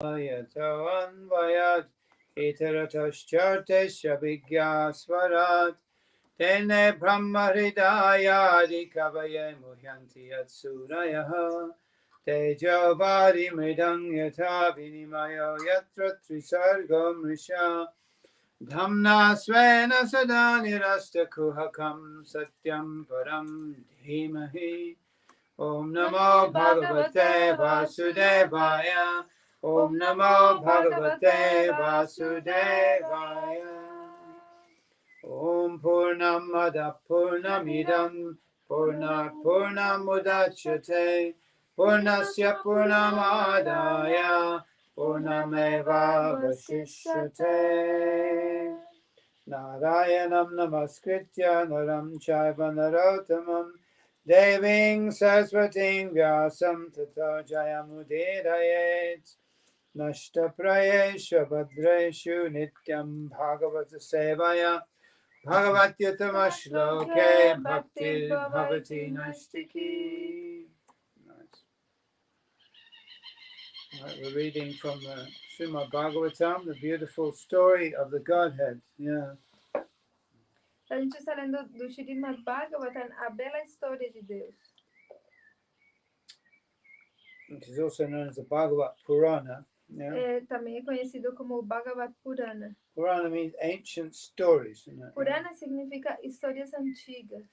yato anvayat itaratascharsya vigyasvarat tene brahma hridayadi kavaye muhyanti yatsurayah tejo vari mridang yatha vinimayo yatra trisargo mrisha dhamna svena sada nirasta kuhakam satyam param dhimahi. Om Namo Bhagavate Vasudevaya. Om Namo Bhagavate Vasudevaya. Om Purnamada Purnamidam Purnat Purnamudachyate Purnasya Purnamadaya Purnameva Vasishyate. Narayanam Namaskritya Naram Chaiva Narottamam Deving Saraswatim Vyasam Tato Jayamudidayet Nashta Prayesha Bhadreshu Nityam Bhagavata Sevaya Bhagavatyatama Shloke Bhakti Bhavati Nashtiki. Nice. Right, we're reading from the Srimad Bhagavatam, the beautiful story of the Godhead. Yeah. A gente está lendo do Srimad Bhagavatam, a bela história de Deus. Which is also known as the Bhagavat Purana. Yeah. Também é conhecido como Bhagavat Purana. Purana means ancient stories. Isn't it? Purana significa histórias antigas.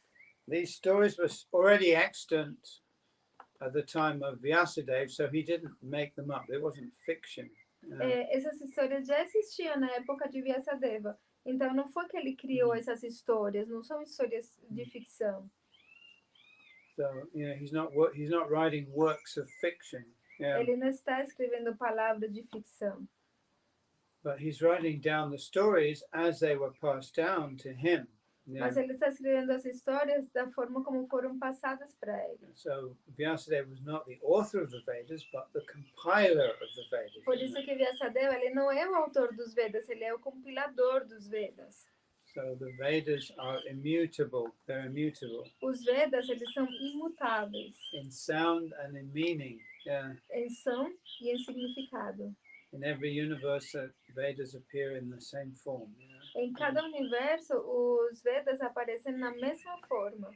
These stories were already extant at the time of Vyasadeva, so he didn't make them up. It wasn't fiction. Essas histórias já existiam na época de Vyasadeva. Então não foi que ele criou essas histórias, não são histórias de ficção. So he's not writing works of fiction. Yeah. Ele não está escrevendo palavras de ficção. But he's writing down the stories as they were passed down to him. Yeah. Mas ele está escrevendo as histórias da forma como foram passadas para ele. So Vyasadeva was not the author of the Vedas, but the compiler of the Vedas. Por isso que Vyasadeva, ele não é o autor dos Vedas, ele é o compilador dos Vedas. So the Vedas are immutable. They're immutable. Os Vedas, eles são imutáveis. In sound and in meaning. Yeah. Em som e em significado. In every universe, Vedas appear in the same form. You know? Em cada universo, os Vedas aparecem na mesma forma.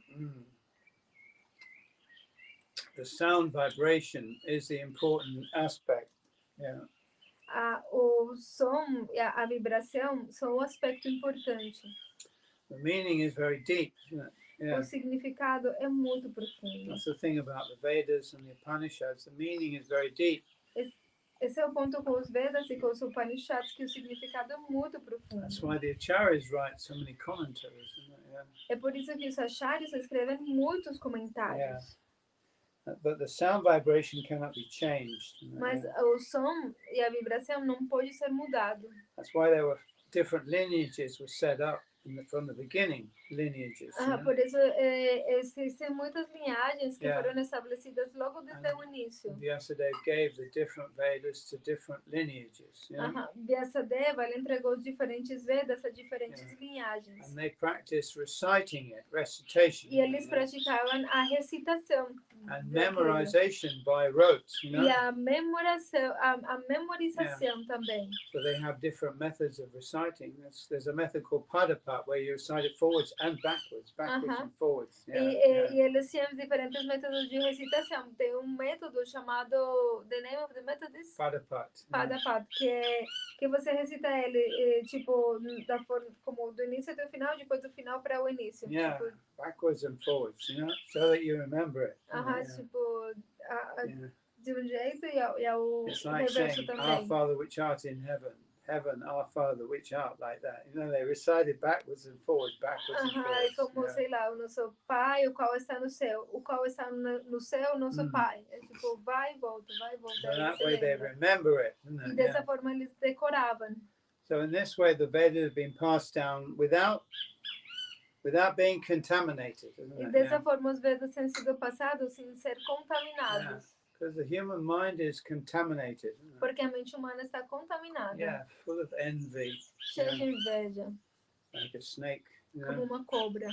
The sound vibration is the important aspect. Yeah. O som e a vibração são o aspecto importante. The meaning is very deep, isn't it? Yeah. O significado é muito profundo. That's the thing about the Vedas and the Upanishads. The meaning is very deep. Esse é o ponto com os Vedas e com os Upanishads, que o significado é muito profundo. That's why the acharyas write so many commentaries. Yeah. É por isso que os acharyas escrevem muitos comentários. Yeah. But the sound vibration cannot be changed. Mas o som e a vibração não pode ser mudado. That's why there were different lineages were set up from the beginning. Lineages. Por isso existem muitas linhagens que foram estabelecidas logo desde o início. Vyasadeva gave the different Vedas to different lineages. Vyasadeva, ele entregou os diferentes Vedas a diferentes linhagens. And they practiced reciting it, recitation. E eles praticavam a recitação. And memorization by rote. E a memorização também. So they have different methods of reciting. There's a method called Padapat where you recite it forwards and backwards and forwards. E eles tinham diferentes métodos de recitação. Tem método chamado, the name of the method is Padapat. Padapat, que você recita ele tipo da forma como do início até o final, depois do final para o início. Yeah, tipo, backwards and forwards, so that you remember it. Tipo de jeito e ao It's like reverso saying, também. Our Father which art in heaven. Heaven, our Father, which art, like that. They recited backwards and forwards, backwards and forwards. É como, sei lá, o nosso Pai, o qual está no céu. O qual está no céu, o nosso Pai. É tipo, vai e volta, vai e volta. So that way they remember it. E dessa forma eles decoravam. So in this way, the Vedas have been passed down without being contaminated. E dessa forma os Vedas têm sido passados sem ser contaminados. Because the human mind is contaminated. Porque a mente humana está contaminada. Yeah, full of envy. Cheia de inveja. Like a snake. Como uma cobra.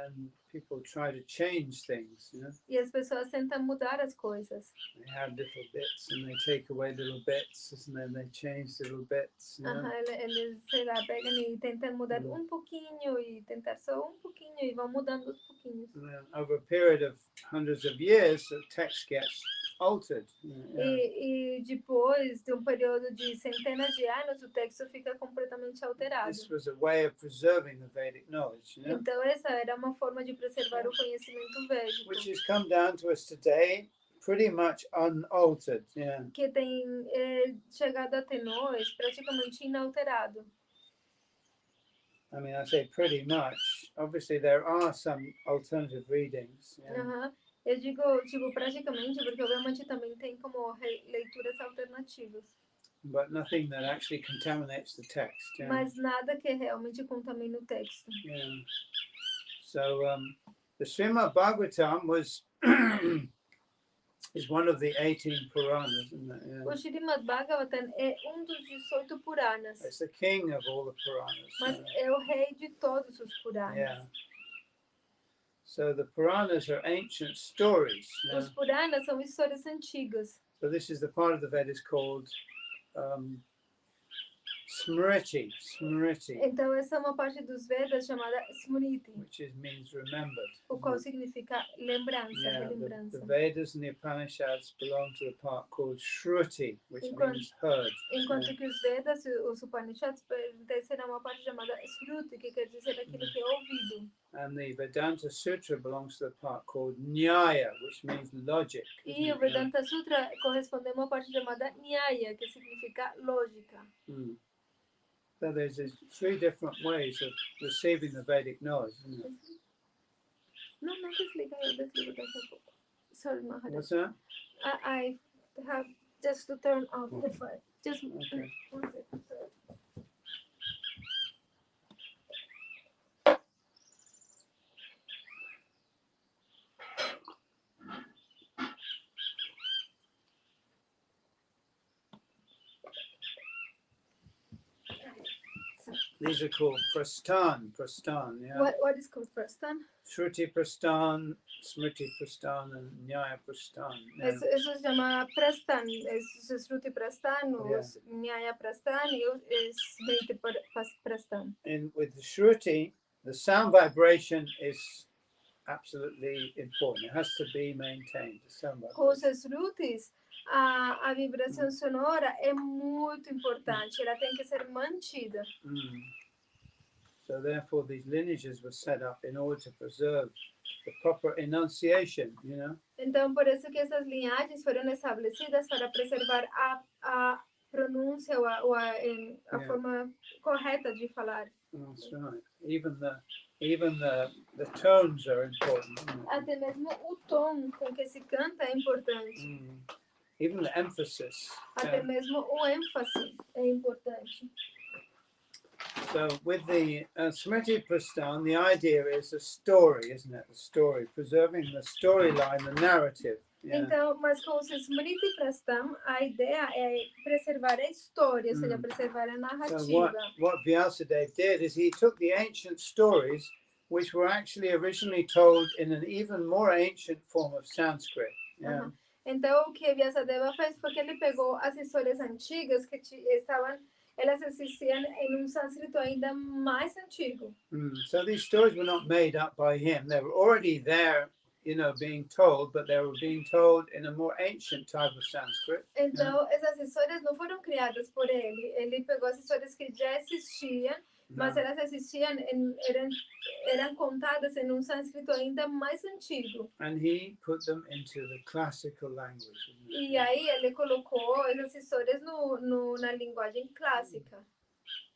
And people try to change things, you know. E as pessoas tentam mudar as coisas. They have little bits and they take away little bits and then they change little bits, you know. Eles, sei lá, pegam e tentam mudar um pouquinho e tentar só um pouquinho e vão mudando aos pouquinhos. And then over a period of hundreds of years, the text gets altered. E depois de um período de centenas de anos, o texto fica completamente alterado. This was a way of preserving the Vedic knowledge, you know, Então essa era uma forma de preservar o conhecimento védico, which has come down to us today pretty much unaltered. Yeah. que tem chegado até nós praticamente inalterado. I mean, I say pretty much. Obviously, there are some alternative readings. Yeah. Eu digo, tipo, praticamente, porque obviamente também tem como leituras alternativas. But nothing that actually contaminates the text. Yeah. Mas nada que realmente contamine o texto. Yeah. So the Srimad Bhagavatam was is one of the 18 Puranas, isn't it? Yeah. O Srimad Bhagavatam é dos 18 Puranas. It's the king of all the Puranas. Mas é o rei de todos os Puranas. Yeah. So the Puranas are ancient stories. Os Puranas são histórias antigas. So this is the part of the Vedas called Smriti. Então essa é uma parte dos Vedas chamada Smriti, which means remembered. O qual significa lembrança, Yeah, relembrança. the Vedas and the Upanishads belong to the part called Shruti, which means heard. Enquanto que os Vedas e os Upanishads pertencem a uma parte chamada Shruti, que quer dizer aquilo que é ouvido. And the Vedanta Sutra belongs to the part called Nyaya, which means logic. E o Vedanta Sutra corresponde a uma parte chamada Nyaya, que significa lógica. So there's these three different ways of receiving the Vedic knowledge, isn't it? Não desliga, eu desligo daqui a pouco. Sorry, Maharaj. What's that? I have just to turn off the fire. Just Okay. 1 second. Sorry. These are called prastan, yeah. What is called prastan? Shruti prastan, Smriti prastan, and Nyaya prastan. Yeah. Eso se llama prastan. Eso es Shruti prastan, Yeah. o Nyaya prastan y Smriti prastan. And with the Shruti, the sound vibration is absolutely important. It has to be maintained. The sound Com os vibration. Shrutis, a vibração sonora é muito importante. Ela tem que ser mantida. So therefore, these lineages were set up in order to preserve the proper enunciation, you know. Então, por isso que essas linhagens foram estabelecidas para preservar a pronúncia ou a forma correta de falar. That's right. Even the tones are important. Até mesmo o tom com que se canta é importante. Even the emphasis. Até mesmo o ênfase é importante. So with the Smriti Prastan, the idea is a story, isn't it? The story, preserving the storyline, the narrative. Yeah. Então, mas com os Smriti Prastam, a ideia é preservar a história, ou seja, preservar a So narrativa. what Vyasadeva did is he took the ancient stories, which were actually originally told in an even more ancient form of Sanskrit. Yeah. Então, o que Vyasadeva fez foi que ele pegou as histórias antigas que elas existiam em sânscrito ainda mais antigo. So these stories were not made up by him. They were already there, you know, being told, but they were being told in a more ancient type of Sanskrit. Então, essas histórias não foram criadas por ele. Ele pegou as histórias que já existiam, mas elas existiam, eram contadas em sânscrito ainda mais antigo. And he put them into the classical language. E aí ele colocou essas histórias na linguagem clássica.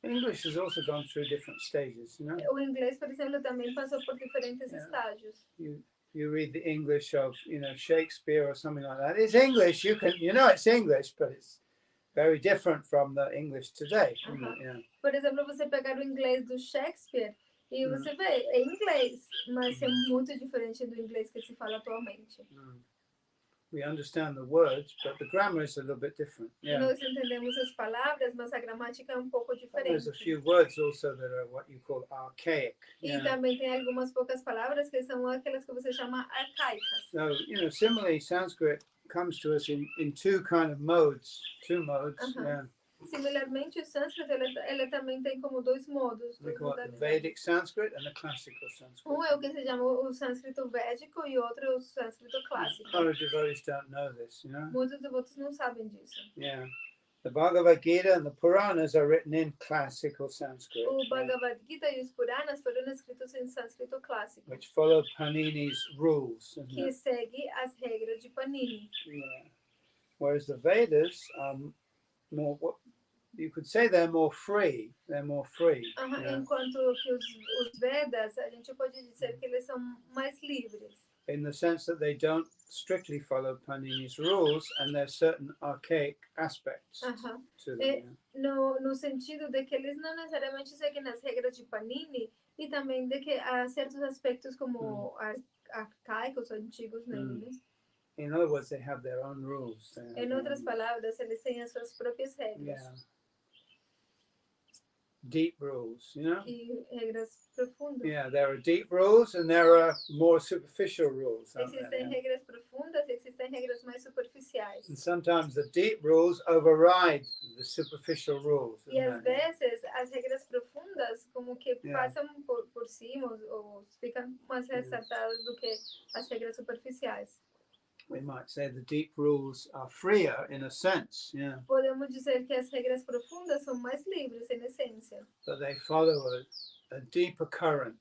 English has also gone through different stages, you know. O inglês, por exemplo, também passou por diferentes estágios. You read the English of, you know, Shakespeare or something like that. It's English. You know it's English, but it's very different from the English today. Yeah. Por exemplo, você pegar o inglês do Shakespeare e você vê, é inglês, mas é muito diferente do inglês que se fala atualmente. we understand the words, but the grammar is a little bit different. Yeah. Nós entendemos as palavras, mas a gramática é um pouco And there's a diferente. few words also that are what you call archaic. E Yeah. também tem algumas poucas palavras que são aquelas que você chama arcaicas. So, similarly, Sanskrit comes to us in two kind of modes, two modes. Uh-huh. Yeah. Similarmente, o sânscrito ele também tem como dois modos. We duas call it the modalidades. Vedic Sanskrit and the classical Sanskrit. Um é o que se chama o sânscrito védico e outro é o sânscrito clássico. A lot of devotees don't know this, Muitos devotos não sabem disso. Yeah. The Bhagavad Gita and the Puranas are written in classical Sanskrit, O Bhagavad Gita e os Puranas foram escritos em sânscrito clássico, which follow Panini's rules. Isn't que it? segue as regras de Panini. Yeah. Whereas the Vedas are more, you could say they're more free. They're more free. Yeah. Enquanto que os Vedas, a gente pode dizer que eles são mais livres. In the sense that they don't strictly follow Panini's rules, and there's certain archaic aspects to them. No sentido de que eles não necessariamente seguem as regras de Panini e também de que há certos aspectos como arcaicos, antigos nele, né? In other words, they have their own rules. Em outras palavras, eles têm as suas próprias regras. Yeah. Deep rules, E regras profundas. Yeah, there are deep rules and there are more superficial rules. Existem regras profundas e existem regras mais superficiais. And sometimes the deep rules override the superficial rules. E às vezes as regras profundas como que passam por cima ou ficam mais ressaltadas do que as regras superficiais. We might say the deep rules are freer in a sense, Podemos dizer que as regras profundas são mais livres em essência. but they follow a deeper current.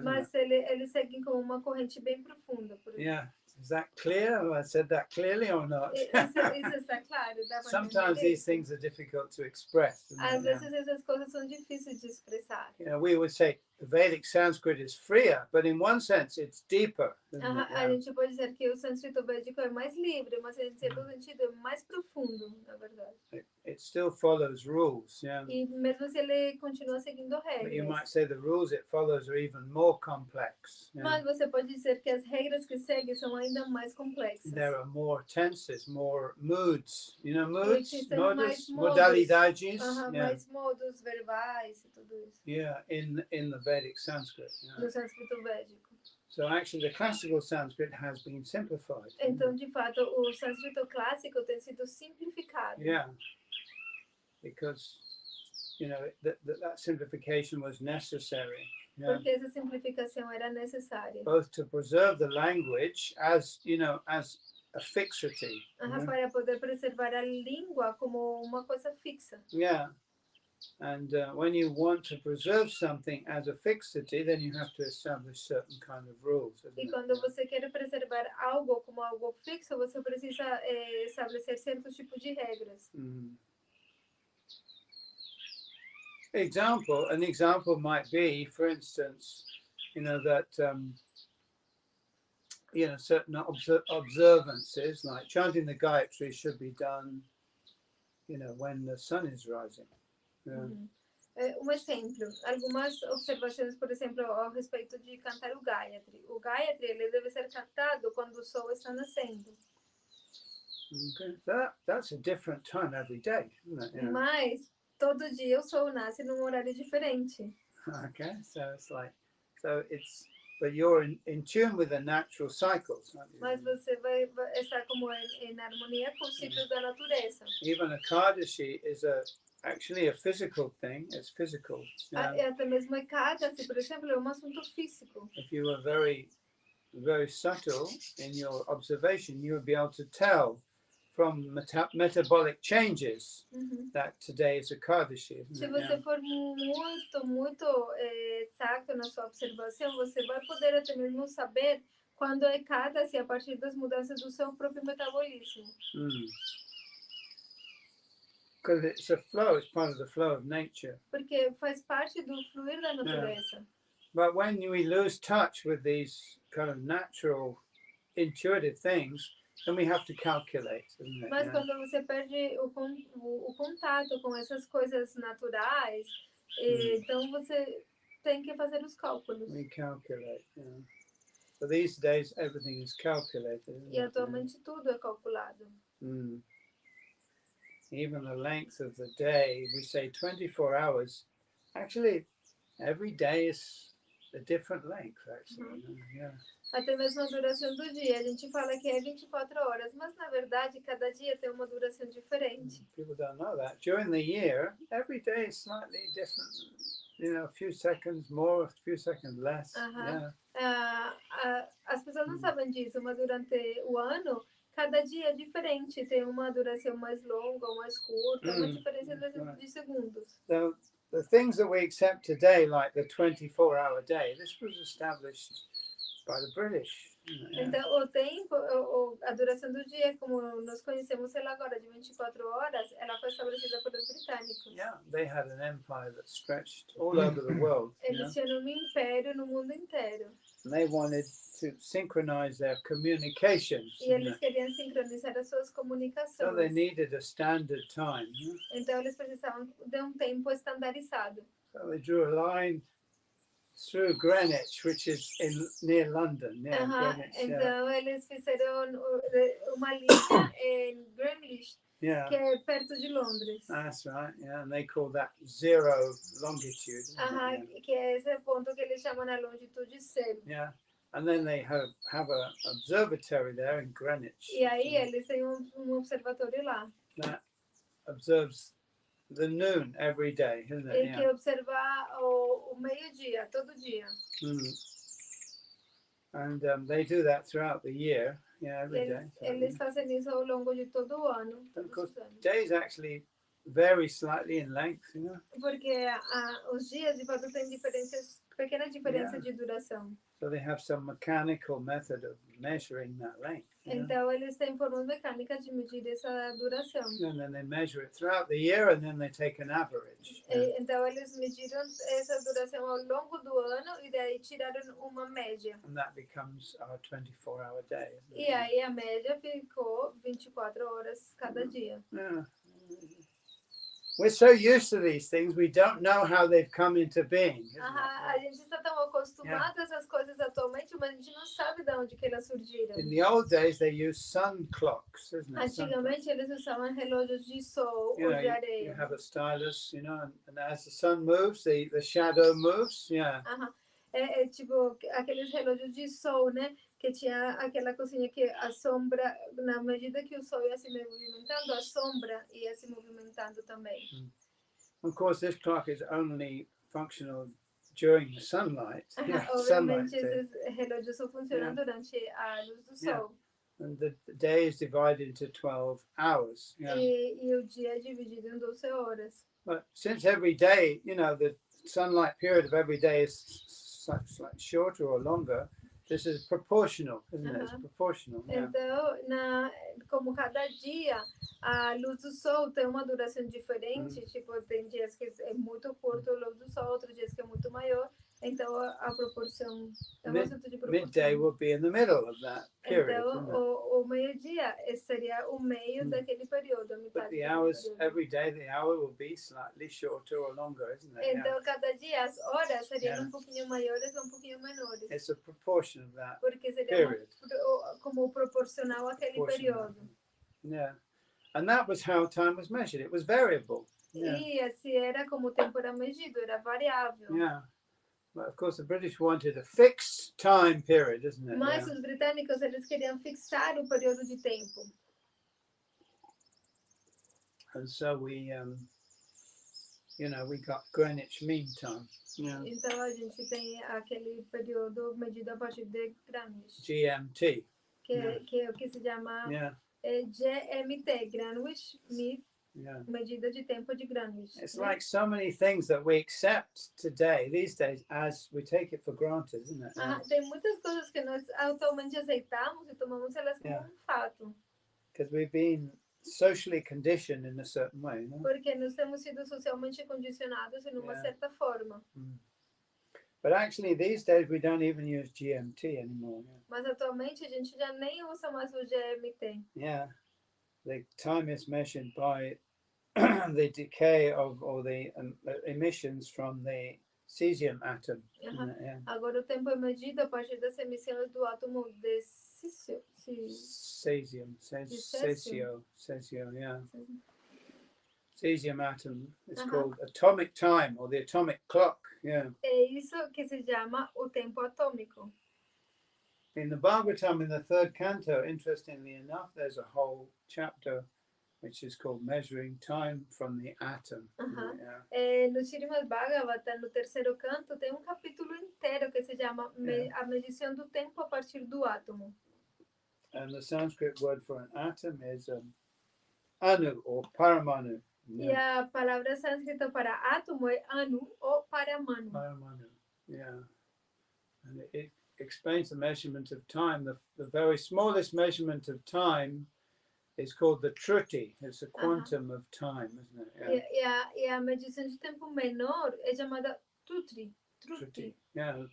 Mas eles seguem como uma corrente bem profunda. Por exemplo. Yeah, is that clear? Have I said that clearly or not? Isso está claro. Sometimes these things are difficult to express. Às vezes essas coisas são difíceis de expressar. We would say the Vedic Sanskrit is freer, but in one sense it's deeper. A gente pode dizer que o sânscrito védico é mais livre, mas em certo sentido é mais profundo, na verdade. It still follows rules, E mesmo se ele continua seguindo But you might regras. say the rules it follows are even more complex. Mas você pode dizer que as regras que segue são ainda mais complexas. There are more tenses, more moods. Moods, Existem modos, mais modos. modalidades. Mais modos verbais e tudo isso. Yeah, in the Vedic Sanskrit. No sânscrito védico. So actually, the classical Sanskrit has been simplified. Então, de fato, o sânscrito clássico tem sido simplificado. Yeah, because that simplification was necessary. Yeah. Porque essa simplificação era necessária. Both to preserve the language as a fixity. Para poder preservar a língua como uma coisa fixa. Yeah. And when you want to preserve something as a fixity, then you have to establish certain kind of rules. E quando você quer preservar algo como algo fixo, você precisa estabelecer certos tipos de regras. An example might be, for instance, that certain observances, like chanting the Gayatri, should be done, when the sun is rising. Exemplo, algumas observações, por exemplo, a respeito de cantar o Gayatri. O Gayatri ele deve ser cantado quando o sol está nascendo. Okay, that's a different time every day, isn't it? Mas todo dia o sol nasce num horário diferente. Okay, but you're in tune with the natural cycles, aren't you? Mas você vai estar como em harmonia com os ciclos da natureza. Even Ekadashi is actually a physical thing. It's physical. Até mesmo Ekadashi, por exemplo, é um assunto físico. If you were very, very subtle in your observation, you would be able to tell from metabolic changes that today is Ekadashi. Se você for muito exato na sua observação, você vai poder até mesmo saber quando é Ekadashi a partir das mudanças do seu próprio metabolismo. Because it's a flow, it's part of the flow of nature. Porque faz parte do fluir da natureza. But when we lose touch with these kind of natural, intuitive things, then we have to calculate, isn't it? Mas quando você perde o contato com essas coisas naturais, então você tem que fazer os cálculos. We calculate, But these days, everything is calculated. Isn't E it? atualmente tudo é calculado. Mm. Even the length of the day, we say 24 hours. Actually, every day is a different length, actually. Yeah. Até mesmo a duração do dia. A gente fala que é 24 horas, mas na verdade cada dia tem uma duração diferente. People don't know that. During the year, every day is slightly different. You know, a few seconds more, a few seconds less. Yeah. As pessoas não sabem disso, mas durante o ano, cada dia é diferente. Tem uma duração mais longa ou mais curta, uma diferença de segundos. So the things that we accept today, like the 24-hour day, this was established by the British. Yeah. Então, o tempo, a duração do dia, como nós conhecemos ela agora, de 24 horas, ela foi estabelecida pelos britânicos. Yeah, they had an empire that stretched all over the world. Eles tinham um império no mundo inteiro. And they wanted to synchronize their communications. E eles queriam sincronizar as suas comunicações. So they needed a standard time. Então, eles precisavam de tempo estandarizado. So they drew a line through Greenwich, which is near London. Yeah, Greenwich, então, eles fizeram uma linha em Greenwich, que é perto de Londres. That's right, yeah, and they call that zero longitude. Que é esse ponto que eles chamam a longitude zero. Yeah, and then they have an observatory there in Greenwich. E aí eles têm observatório lá. That observes the noon every day, isn't it? E que observa o meio-dia, todo dia. And they do that throughout the year, every day. Eles fazem isso ao longo de todo o ano. Of course, days actually vary slightly in length, Porque os dias de fato têm pequena diferença de duração. So they have some mechanical method of measuring that length. Então eles têm formas mecânicas de medir essa duração. And then they measure it throughout the year, and then they take an average. Então eles mediram essa duração ao longo do ano e daí tiraram uma média. And that becomes our 24-hour day. E aí a média ficou 24 horas cada dia. Yeah. We're so used to these things, we don't know how they've come into being. A gente está tão acostumado a essas coisas atualmente, mas a gente não sabe de onde que elas surgiram. In the old days, they used sun clocks, isn't it? Antigamente eles usavam relógios de sol ou de areia. You have a stylus, and as the sun moves, the shadow moves. Yeah. É tipo aqueles relógios de sol, né? Que tinha aquela coisinha que a sombra, na medida que o sol ia se movimentando, a sombra ia se movimentando também. Of course, this clock is only functional during the sunlight. Obviamente, esses relógios só funcionam durante a luz do sol. And the day is divided into 12 hours. E o dia é dividido em 12 horas. But since every day, the sunlight period of every day is slightly shorter or longer, this is proportional, isn't it? It's proportional. Então, como cada dia a luz do sol tem uma duração diferente, tipo, tem dias que é muito curto a luz do sol, outros dias que é muito maior. Então, a proporção é um assunto de proporção. Midday will be in the middle of that period. Então, o meio-dia seria o meio daquele período, a metade. But the hours, every day, the hour will be slightly shorter or longer, isn't it? Então, cada dia as horas seriam um pouquinho maiores ou um pouquinho menores. It's a proportion of that Porque seria period. Como proporcional àquele período. Yeah. And that was how time was measured. It was variable. E assim era como o tempo era medido, era variável. Yeah. But of course, the British wanted a fixed time period, isn't it? Mas os britânicos eles queriam fixar o período de tempo. And so we got Greenwich Mean Time. Então a gente tem aquele período medido a partir de Greenwich. GMT. Que é o que se chama GMT, Greenwich Mean. Medida de tempo de Greenwich. It's like so many things that we accept today, these days, as we take it for granted, isn't it? Tem muitas coisas que nós atualmente aceitamos e tomamos elas como fato. Because we've been socially conditioned in a certain way, Porque nós temos sido socialmente condicionados em uma certa forma. But actually, these days we don't even use GMT anymore. Mas atualmente a gente já nem usa mais o GMT. Yeah. The time is measured by the decay of or the emissions from the cesium atom. Yeah. Agora o tempo é medido a partir das emissões do átomo de cesium, yeah. Cesium atom is called atomic time or the atomic clock. Yeah. É isso que se chama o tempo atômico. In the Bhagavatam, in the third canto, interestingly enough, there's a whole chapter which is called Measuring Time from the Atom. Yeah. No Srimad Bhagavatam, no terceiro canto, tem capítulo inteiro que se chama a medição do tempo a partir do átomo. And the Sanskrit word for an atom is anu or paramanu. E a palavra sânscrita para átomo é anu ou paramanu. Paramanu, yeah. And it explains the measurement of time. The very smallest measurement of time is called the truti. It's a quantum of time, isn't it? Yeah. E a medição de tempo menor é chamada truti. Yeah,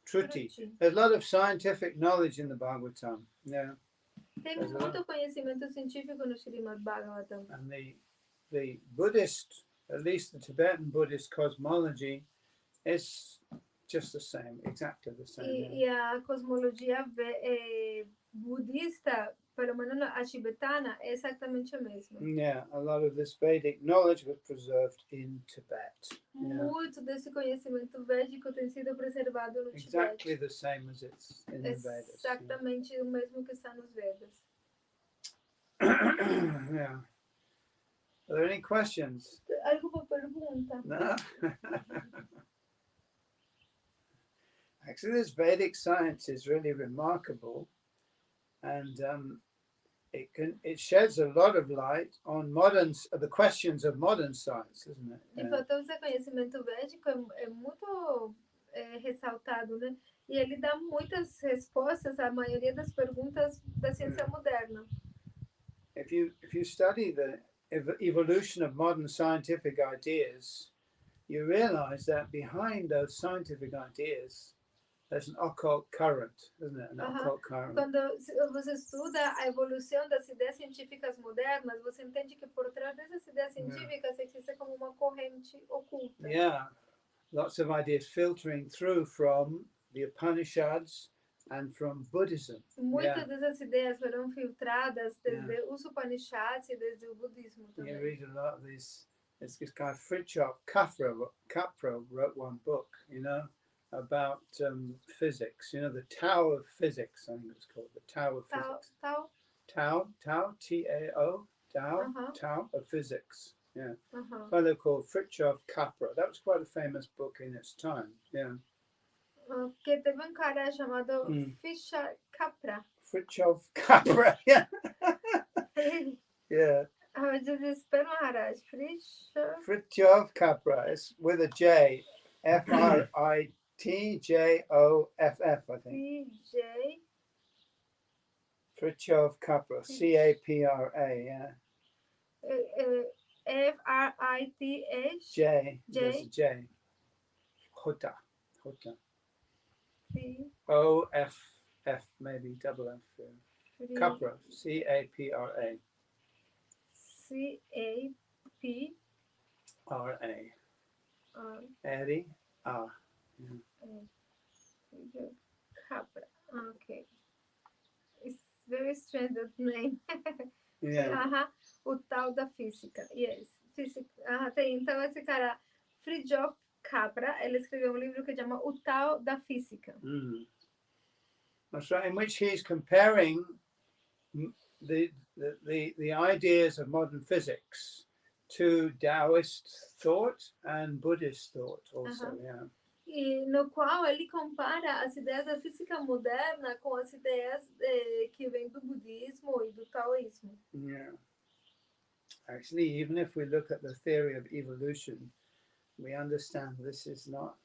truti. There's a lot of scientific knowledge in the Bhagavatam. Yeah. Tem muito conhecimento científico no Srimad Bhagavatam. And the Buddhist, at least the Tibetan Buddhist cosmology, is just the same, exactly the same. E a cosmologia budista, pelo menos a tibetana, é exatamente a mesma. Yeah, a lot of this Vedic knowledge was preserved in Tibet. Muito desse conhecimento védico tem sido preservado no Tibete. Exactly the same as it's in the Vedas. Exatamente o mesmo que está nos Vedas. Yeah. Are there any questions? Alguma pergunta? No. Actually, this Vedic science is really remarkable, and it sheds a lot of light on the questions of modern science, isn't it? De fato, esse conhecimento védico é muito ressaltado, né? E ele dá muitas respostas à maioria das perguntas da ciência moderna. If you study the evolution of modern scientific ideas, you realize that behind those scientific ideas, there's an occult current, isn't it? An occult current. Quando você estuda a evolução das ideias científicas modernas, você entende que por trás dessas ideias científicas existe como uma corrente oculta. Yeah, lots of ideas filtering through from the Upanishads and from Buddhism. Muitas dessas ideias foram filtradas desde os Upanishads e desde o budismo também. You read a lot of these. This guy Fritjof Capra wrote one book, about physics. The Tao of Physics, I think it's called, the Tao of Physics. Tao, T-A-O, Tao of Physics. Yeah. A fellow called Fritjof Capra. That was quite a famous book in its time. Yeah. Que teve cara chamado Fritjof Capra. Yeah. Yeah. How does it spell, Maharaj? Fritjof Capra. It's with a J. Fritjof, I think. Fritjof Capra. C-A-P-R-A, yeah. F-R-I-T-H? J. There's a J. Hota. O-F-F, maybe double F. Capra. C-A-P-R-A. C-A-P-R-A. Eddie. Capra. Okay. It's very strange that name. Yeah. O tal da física. Yes. Então esse cara, Fritjof Capra, ele escreveu livro que chama O Tal da Física. That's right, in which he's comparing the ideas of modern physics to Taoist thought and Buddhist thought also. Yeah. E no qual ele compara as ideias da física moderna com as ideias que vêm do budismo e do taoísmo. Yeah. Actually, even if we look at the theory of evolution, we understand this is not,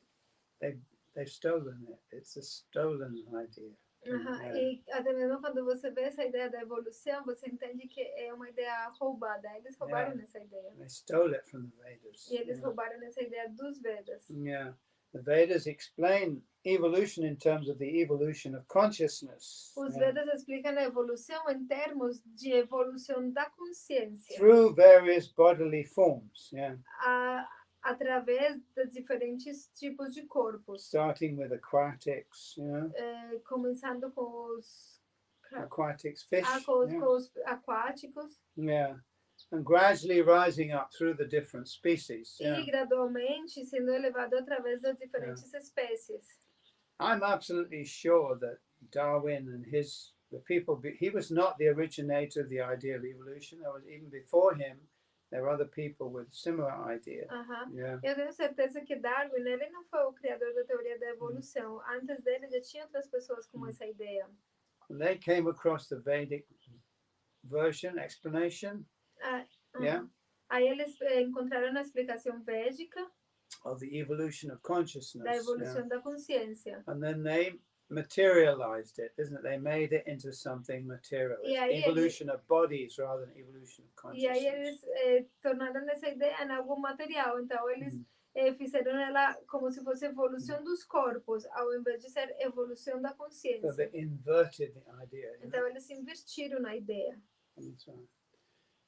they've stolen it. It's a stolen idea. E até mesmo quando você vê essa ideia da evolução, você entende que é uma ideia roubada. Eles roubaram essa ideia. They stole it from the Vedas. E eles roubaram essa ideia dos Vedas. Yeah. The Vedas explain evolution in terms of the evolution of consciousness. Os Vedas explicam a evolução em termos de evolução da consciência. Through various bodily forms. Yeah. através dos diferentes tipos de corpos. starting with aquatics, you know, Começando com os, aquatics, fish, com yeah. os aquáticos Yeah, and gradually rising up through the different species. Yeah. e gradualmente sendo elevado através das diferentes espécies. I'm absolutely sure that Darwin and the people, he was not the originator of the idea of evolution. There was, even before him, there were other people with similar idea. Yeah. Eu tenho certeza que Darwin, ele não foi o criador da teoria da evolução. Antes dele já tinha outras pessoas com essa ideia. And they came across the Vedic version, explanation. Yeah. Aí eles encontraram a explicação védica Of the evolution of consciousness. da evolução da consciência. And then they materialized it, isn't it? They made it into something material. Evolution of bodies rather than evolution of consciousness. E aí eles tornaram essa ideia em algo material. Então eles fizeram ela como se fosse evolução dos corpos, ao invés de ser evolução da consciência. So they inverted the idea. Então eles invertiram na ideia. That's right.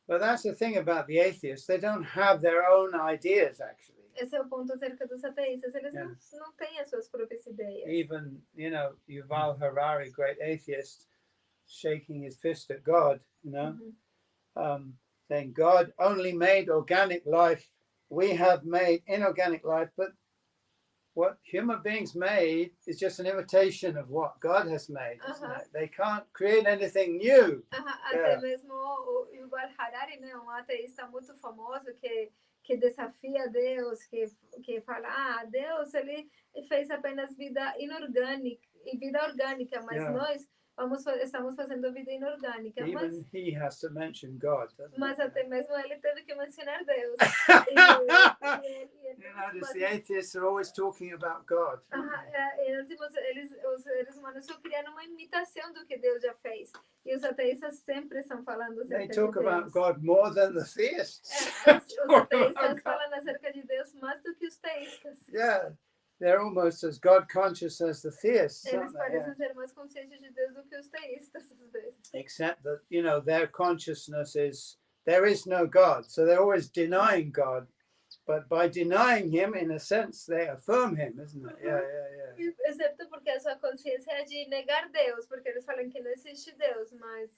But that's the thing about the atheists. They don't have their own ideas, actually. Esse é o ponto acerca dos ateístas. Eles não têm as suas próprias ideias. Even, you know, Yuval Harari, great atheist, shaking his fist at God, you know, saying God only made organic life. We have made inorganic life, but what human beings made is just an imitation of what God has made. Isn't it? They can't create anything new. Até mesmo o Yuval Harari, né, um ateísta muito famoso que desafia Deus, que fala, Deus ele fez apenas vida inorgânica e vida orgânica, mas nós estamos fazendo vida inorgânica. Even he has to mention God. Mas até mesmo ele teve que mencionar Deus. You notice the atheists are always talking about God. Os seres humanos só criaram uma imitação do que Deus já fez. E os ateístas sempre estão falando acerca de Deus. They talk about God more than the theists. Os ateístas falam acerca de Deus mais do que os teístas. Yeah, they're almost as God conscious as the theists. Eles parecem ser mais conscientes de Deus do que os teístas às vezes. Except that, you know, their consciousness is there is no God, so they're always denying God. But by denying him, in a sense, they affirm him, isn't it? Yeah. Excepto porque a sua consciência é de negar Deus, porque eles falam que não existe Deus, mas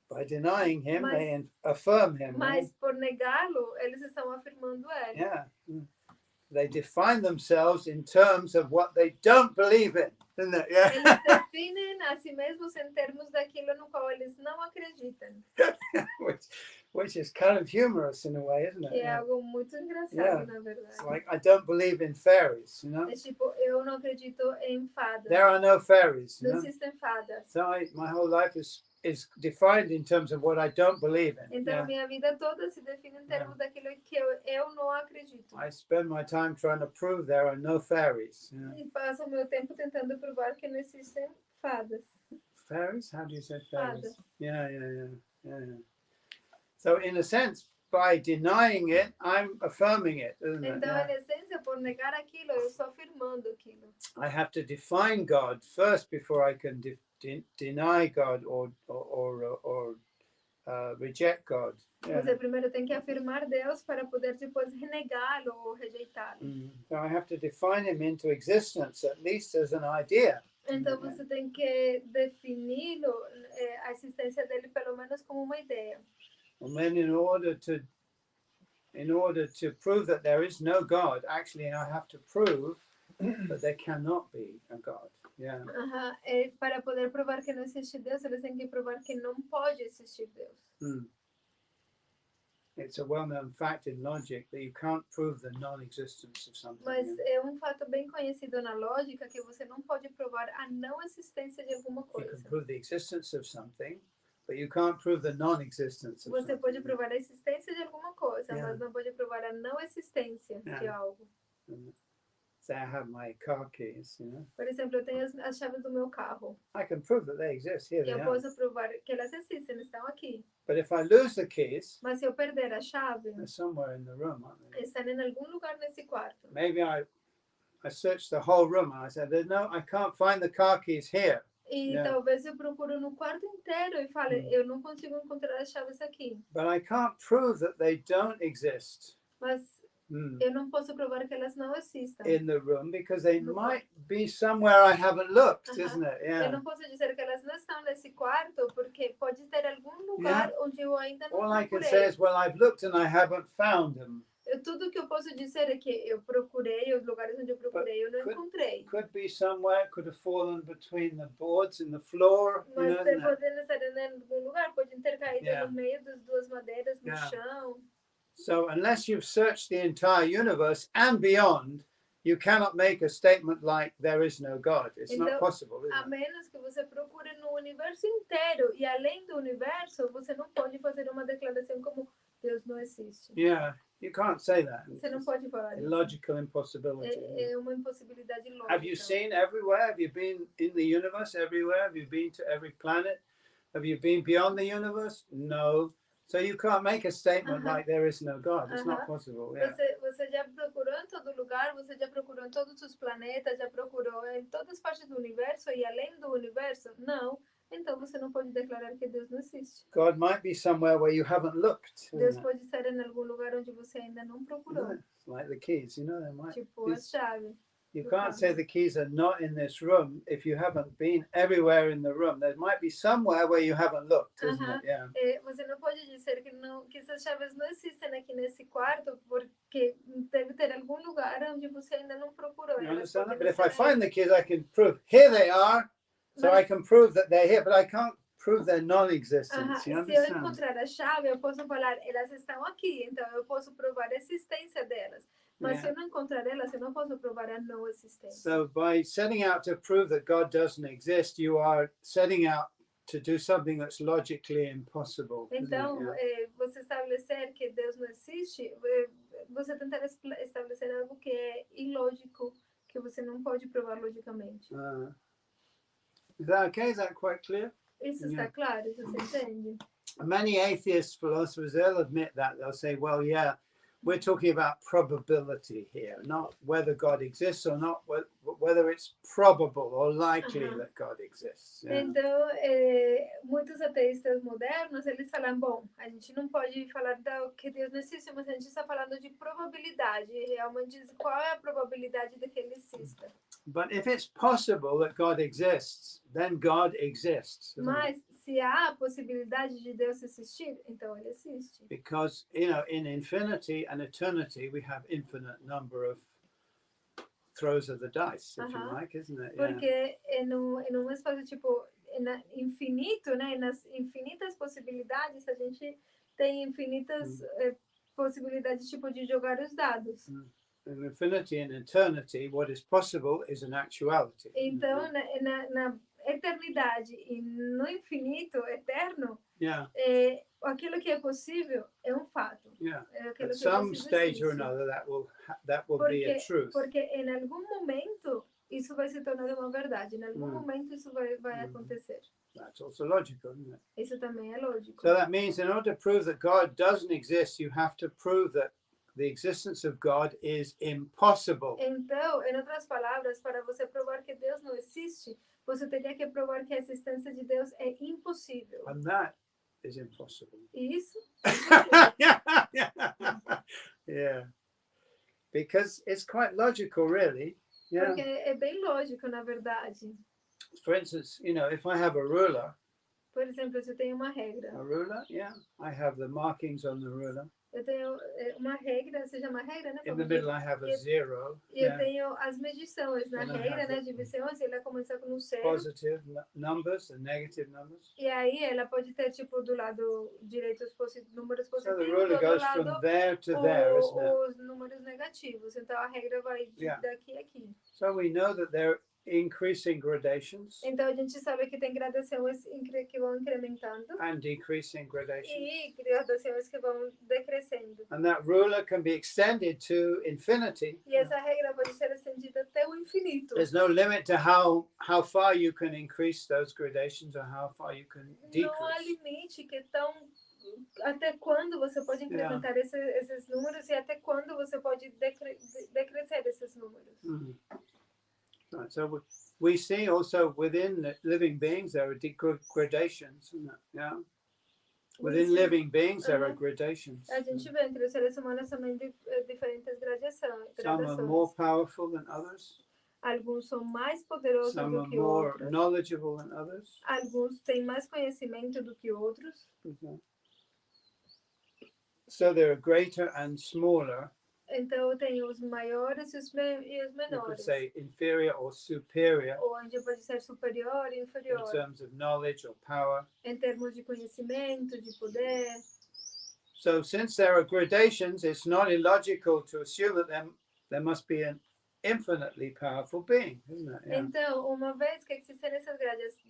by denying him, they affirm him. Mas por negá-lo, eles estão afirmando ele. Yeah. They define themselves in terms of what they don't believe in, isn't it? Yeah. Eles definem a si mesmos em termos daquilo no qual eles não acreditam. Which is kind of humorous in a way, isn't it? Que é algo muito engraçado, na verdade. It's like, I don't believe in fairies, you know? É tipo, eu não acredito em fadas. There are no fairies. Não existem fadas. So my whole life is defined in terms of what I don't believe in. Então minha vida toda se define em termos daquilo que eu não acredito. I spend my time trying to prove there are no fairies. You know? E passo o meu tempo tentando provar que não existem fadas. Fairies? How do you say fairies? Fadas. Yeah. So in a sense, by denying it, I'm affirming it, isn't it? Então, em essência, por negar aquilo, eu estou afirmando aquilo. I have to define God first before I can deny God or reject God. Você primeiro tem que afirmar Deus para poder depois renegá-lo ou rejeitá-lo. So I have to define him into existence, at least as an idea. Então você tem que defini-lo, a existência dele pelo menos como uma ideia. And then in order to prove that there is no God, actually I have to prove that there cannot be a God. Yeah. Para poder provar que não existe Deus, eles têm que provar que não pode existir Deus. It's a well-known fact in logic that you can't prove the non-existence of something. Mas é fato bem conhecido na lógica que você não pode provar a não existência de alguma coisa. You can prove the existence of something, but you can't prove the non-existence of Você something. pode provar a existência de alguma coisa, mas não pode provar a não existência de algo. So I have my car keys, you know. Por exemplo, eu tenho as chaves do meu carro. I can prove that they exist. Here E they eu are. posso provar que elas existem, estão aqui. But if I lose the keys, Mas se eu perder a chave, they're somewhere in the room, aren't they? estão em algum lugar nesse quarto. Maybe I searched the whole room and I said, I can't find the car keys here. E Yeah. talvez eu procuro no quarto inteiro e fale, eu não consigo encontrar as chaves aqui. But I can't prove that they don't exist Mas eu não posso provar que elas não existam. in the room because they No might be somewhere I haven't looked, Uh-huh. isn't it? Eu Yeah. não posso dizer que elas não estão nesse quarto porque pode ter algum lugar onde eu ainda não All I can say procurei. is, well, I've looked and I haven't found them. Tudo que eu posso dizer é que eu procurei, os lugares onde eu procurei, eu não encontrei. Could be somewhere, could have fallen between the boards and the floor. Mas You know, isn't it? podem estar em algum lugar, podem ter caído Yeah. no meio das duas madeiras, no Yeah. chão. So unless you've searched the entire universe and beyond, you cannot make a statement like there is no God. It's not Então, possible, is a it? menos que você procure no universo inteiro e além do universo, você não pode fazer uma declaração como Deus não existe. Yeah, you can't say that. Você não pode falar A isso. logical impossibility. É uma impossibilidade lógica. Have you seen everywhere? Have you been in the universe everywhere? Have you been to every planet? Have you been beyond the universe? No. So you can't make a statement like there is no God. It's not possible. Yeah. Você já procurou em todo lugar, você já procurou em todos os planetas, já procurou em todas as partes do universo e além do universo? Não. Então você não pode declarar que Deus não existe. God might be somewhere where you haven't looked. Deus pode estar em algum lugar onde você ainda não procurou. Yeah, like the keys, you know, they might. Tipo a chave. You can't say the keys are not in this room if you haven't been everywhere in the room. There might be somewhere where you haven't looked, isn't it? Yeah. Você não pode dizer que essas chaves não existem aqui nesse quarto porque deve ter algum lugar onde você ainda não procurou. You understand that? But if I find the keys, I can prove here they are, so I can prove that they're here, but I can't prove their non-existence. You Se eu understand? encontrar a chave, eu posso falar, elas estão aqui, então eu posso provar a existência delas. Mas se eu não encontrar elas, eu não posso provar a não existência. So by setting out to prove that God doesn't exist, you are setting out to do something that's logically impossible. Então, você estabelecer que Deus não existe, você tentar estabelecer algo que é ilógico, que você não pode provar logicamente. Is that okay? Is that quite clear? Isso está claro? Isso você entende? Many atheist philosophers, they'll admit that. They'll say, well, yeah, we're talking about probability here, not whether God exists or not, whether it's probable or likely that God exists. Yeah. Então, muitos ateístas modernos, eles falam, bom, a gente não pode falar que Deus não existe, mas a gente está falando de probabilidade, realmente qual é a probabilidade de que ele exista. But if it's possible that God exists, then God exists. Mas se há a possibilidade de Deus existir, então ele existe. Because, you know, in infinity and eternity, we have infinite number of throws of the dice, if you like, isn't it? Yeah. Porque em um espaço tipo infinito, né? Nas infinitas possibilidades, a gente tem infinitas possibilidades tipo de jogar os dados. In infinity and eternity, what is possible is an actuality. Então, na eternidade e no infinito eterno, aquilo que é possível é um fato. At some stage or another, that will be a truth. Porque em algum momento isso vai se tornar uma verdade. Em algum momento isso vai acontecer. That's also logical, isn't it? Isso também é lógico. So that means in order to prove that God doesn't exist, you have to prove that the existence of God is impossible. Então, em outras palavras, para você provar que Deus não existe, você teria que provar que a existência de Deus é impossível. And that is impossible. Isso? Yeah. Because it's quite logical, really. Yeah. Porque é bem lógico, na verdade. For instance, you know, if I have a ruler. Por exemplo, se eu tenho uma regra. A ruler, yeah. I have the markings on the ruler. Eu tenho uma regra, seja uma regra, né? In the middle I have a zero. E eu tenho as medições na regra, né? Divisões, ela começa com um zero. Positive numbers and negative numbers. E aí ela pode ter, tipo, do lado direito os números positivos, so the ruler goes from there to there, isn't it? Os números negativos. Então a regra vai daqui a aqui. So we know that there increasing gradations. Então a gente sabe que tem gradações que vão incrementando. And decreasing gradations. E gradações que vão decrescendo. And that ruler can be extended to infinity. E essa regra pode ser estendida até o infinito. There's no limit to how far you can increase those gradations or how far you can decrease. Não há limite que até quando você pode incrementar esses números e até quando você pode decrescer esses números. Right, so we see also within the living beings there are gradations, isn't it? Yeah. Within living beings there are gradations. A gente vê entre os seres humanos também diferentes gradações. Some are more powerful than others. Alguns são mais poderosos Some do are que more outros. knowledgeable than others. Alguns têm mais conhecimento do que outros. So there are greater and smaller. Então tem os maiores e os You could menores. say inferior or superior Ou a gente pode ser superior e in inferior. terms of knowledge or power. Em termos de conhecimento, de poder. So since there are gradations, it's not illogical to assume that there must be an infinitely powerful being, isn't it? Yeah. Então, uma vez que existem essas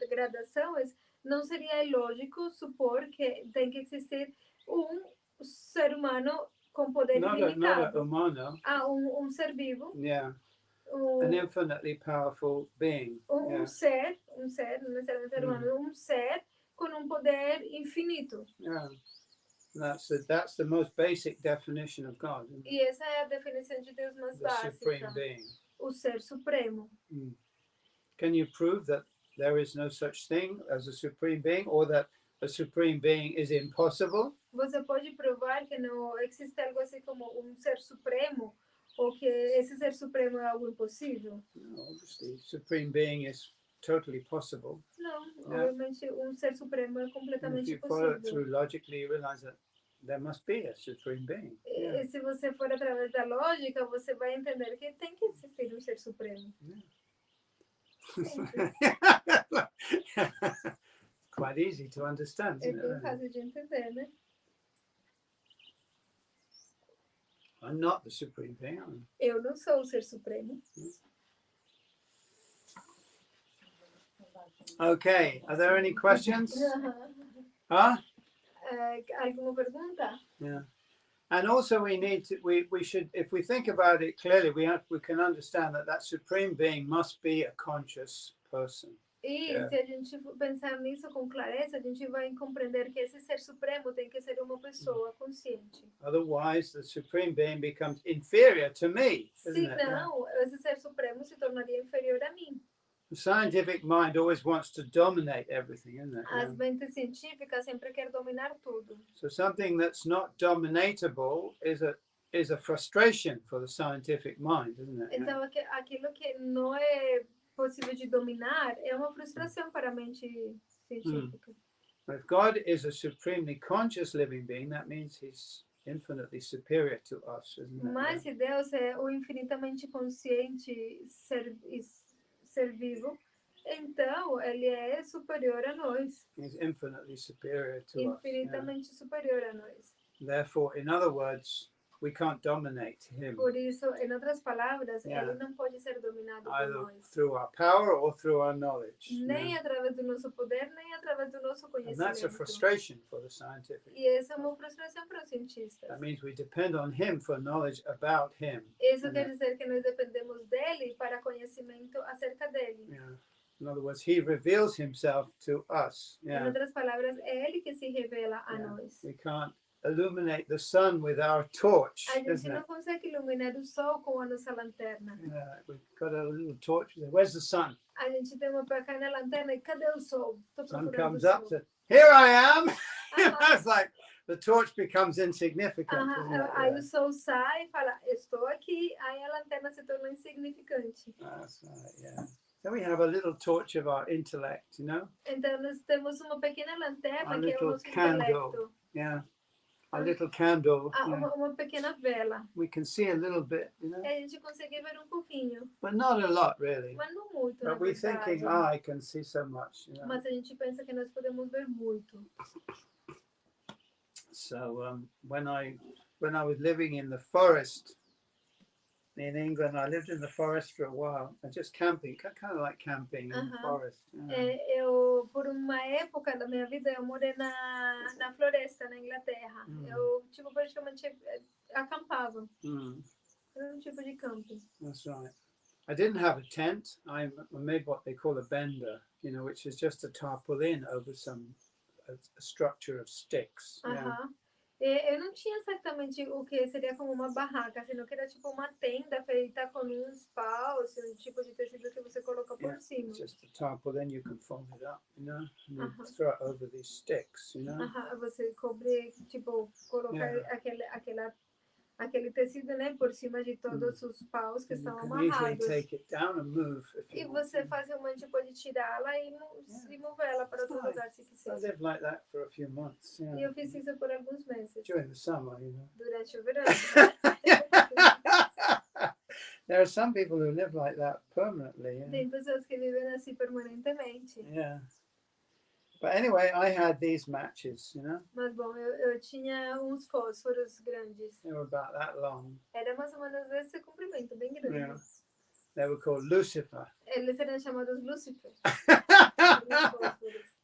gradações, não seria ilógico supor que tem que existir ser humano com poder ilimitado. Not a humano. Ser vivo. Yeah. An infinitely powerful being. Ser, não necessariamente ser humano, ser com poder infinito. Yeah. That's the most basic definition of God. E essa é a definição de Deus mais básica. Supreme being. O ser supremo. Can you prove that there is no such thing as a supreme being, or that a supreme being is impossible? Você pode provar que não existe algo assim como ser supremo, ou que esse ser supremo é algo impossível? No, obviously, supreme being is totally possible. Não, obviamente ser supremo é completamente possível. If you follow it through logically, you realize that there must be a supreme being. E se você for através da lógica, você vai entender que tem que existir ser supremo. Quite easy to understand, isn't it? É bem fácil de entender, né? I'm not the supreme being. Eu não sou o ser supremo. Okay, are there any questions? Huh? Alguma pergunta? Yeah. And also we should, if we think about it clearly, we can understand that supreme being must be a conscious person. E se a gente pensar nisso com clareza, a gente vai compreender que esse ser supremo tem que ser uma pessoa consciente. Otherwise, the supreme being becomes inferior to me. Se não, esse ser supremo se tornaria inferior a mim. The scientific mind always wants to dominate everything, isn't it? As mentes científicas sempre querem dominar tudo. So something that's not dominatable is a frustration for the scientific mind, isn't it? Então aquilo que não é possível de dominar é uma frustração para a mente científica. If God is a supremely conscious living being, that means he's infinitely superior to us, isn't it? Mas se Deus é o infinitamente consciente ser vivo, então ele é superior a nós. He's infinitely superior to Infinitamente superior a nós. Therefore, in other words, we can't dominate him. Por isso, em outras palavras, ele não pode ser dominado por nós. Through our power or through our knowledge. Nem através do nosso poder, nem através do nosso conhecimento. And that's a frustration for the scientific. E essa é uma frustração para os cientistas. That means we depend on him for knowledge about him. Isso quer dizer que nós dependemos dele para conhecimento acerca dele. Yeah. In other words, he reveals himself to us. Em outras palavras, é ele que se revela a nós. We can't illuminate the sun with our torch. A gente não consegue iluminar o sol com a nossa lanterna. Yeah, we've got a little torch. Where's the sun? A gente tem uma pequena lanterna e cadê o sol? Sun comes up, says, "Here I am." It's like the torch becomes insignificant. Aí o sol sai e fala, estou aqui. Aí a lanterna se torna insignificante. That's right, yeah. So we have a little torch of our intellect, you know? Então nós temos uma pequena lanterna que é o nosso candle. intelecto. Yeah. A little candle. Uma pequena vela. We can see a little bit, you know? A gente consegue ver um pouquinho. But not a lot, really. Mas não muito, But we're thinking, I can see so much, you know? Mas a gente pensa que nós podemos ver muito. So when I was living in the forest in England, I lived in the forest for a while, and just camping, kind of like camping in the forest. Eu, por uma época da minha vida, eu morei na floresta, na Inglaterra. Eu, praticamente acampava. Era um tipo de camping. That's right. I didn't have a tent. I made what they call a bender, you know, which is just a tarpaulin over a structure of sticks. Eu não tinha exatamente o que seria como uma barraca, sino que era tipo uma tenda feita com uns paus, um tipo de tecido que você coloca por Yeah, cima. it's just a tarp. Well, then you can fold it up, you know, and you Aham. throw it over these sticks, you know. Aham, você cobre, tipo, colocar Yeah. aquele tecido, né, por cima de todos os paus que And you estão can easily amarrados. take it down and move if E you want você to. facilmente pode tirá-la e mover ela para outro Fine. lugar se I quiser. lived like that for a few months, E yeah. eu fiz isso por alguns meses, During the summer, you know. durante o verão. There are some people who live like that permanently. Tem pessoas que vivem assim permanentemente. Yeah. But anyway, I had these matches, you know. Mas bom, eu tinha uns fósforos grandes. They were about that long. Era mais ou menos esse comprimento, bem grande. Yeah. They were called Lucifer. Eles eram chamados Lúcifer.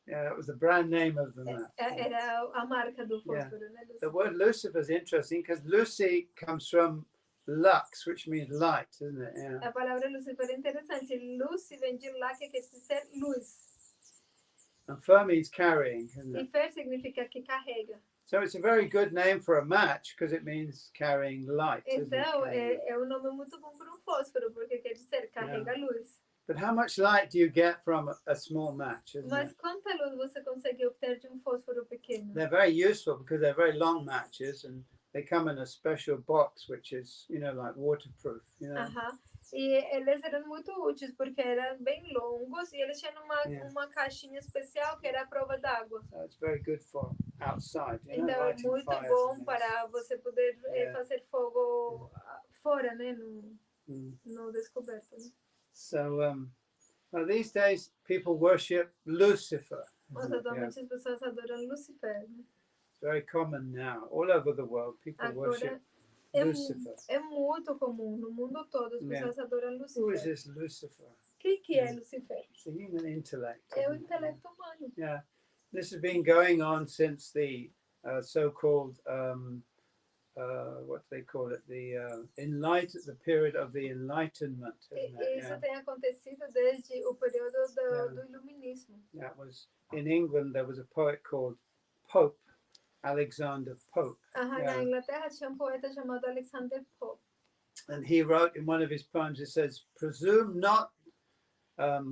Yeah, that was the brand name of the match. Era a marca do fósforo, né? The word Lucifer is interesting because Lucy comes from lux, which means light, isn't it? Yeah. A palavra Lúcifer é interessante. Luz vem de lá, que quer dizer luz. And Fer means carrying, isn't E it? fer significa que carrega. So it's a very good name for a match because it means carrying light. Então, é um nome muito bom para um fósforo, porque quer dizer carrega luz. But how much light do you get from a small match? Mas quanta luz você consegue obter de um fósforo pequeno? They're very useful because they're very long matches and they come in a special box which is, you know, like waterproof. You know? E eles eram muito úteis porque eram bem longos e eles tinham uma caixinha especial que era a prova d'água. So it's very good for outside. You know, Então é muito bom para você poder fazer fogo fora, né, no descoberto. Né? So well, these days people worship Lucifer. Mas atualmente as pessoas adoram Lucifer. Né? It's very common now, all over the world. People worship Lucifer. É muito comum no mundo todo, as pessoas adoram Lucifer. Who is this Lucifer? Que é Lucifer? It's the human intellect. É o intelecto humano. Yeah, this has been going on since the so-called what do they call it? The period of the Enlightenment. Isso tem acontecido desde o período do Iluminismo. That was in England. There was a poet called Pope Alexander Pope. Na Inglaterra tinha poeta chamado Alexander Pope. And he wrote in one of his poems. It says, "Presume not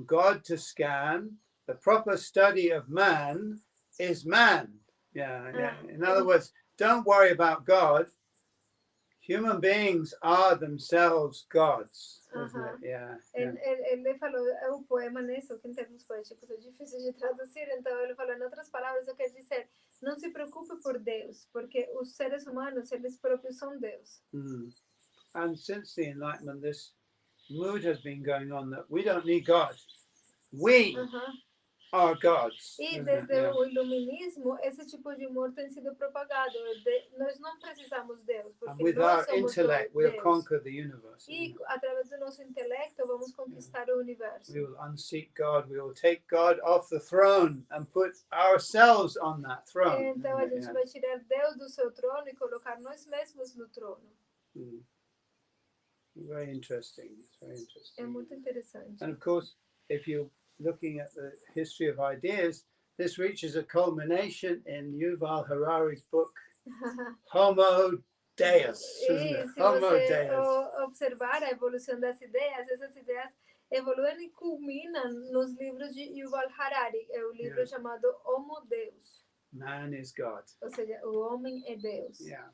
God to scan. The proper study of man is man." Yeah. In other words, don't worry about God. Human beings are themselves gods. Isn't it? Ele falou, o poema nisso, que em termos poéticos é difícil de traduzir, então ele falou, em outras palavras, eu quero dizer, não se preocupe por Deus, porque os seres humanos, eles próprios são Deus. And since the Enlightenment, this mood has been going on that we don't need God. We are gods. E desde o Iluminismo, esse tipo de humor tem sido propagado. Nós não precisamos de Deus, porque with nós our somos intellect, we'll Deus. conquer the universe. E através do nosso intelecto, vamos conquistar o universo. We will unseat God. We will take God off the throne and put ourselves on that throne. Então a gente vai tirar Deus do seu trono e colocar nós mesmos no trono. Very interesting. It's very interesting. É muito interessante. And of course, if you're looking at the history of ideas, this reaches a culmination in Yuval Harari's book, Homo Deus. E se Homo você Deus. observar a evolução das ideias, essas ideias evoluem e culminam nos livros de Yuval Harari. É o livro chamado Homo Deus. Man is God. Ou seja, o homem é Deus. Yeah.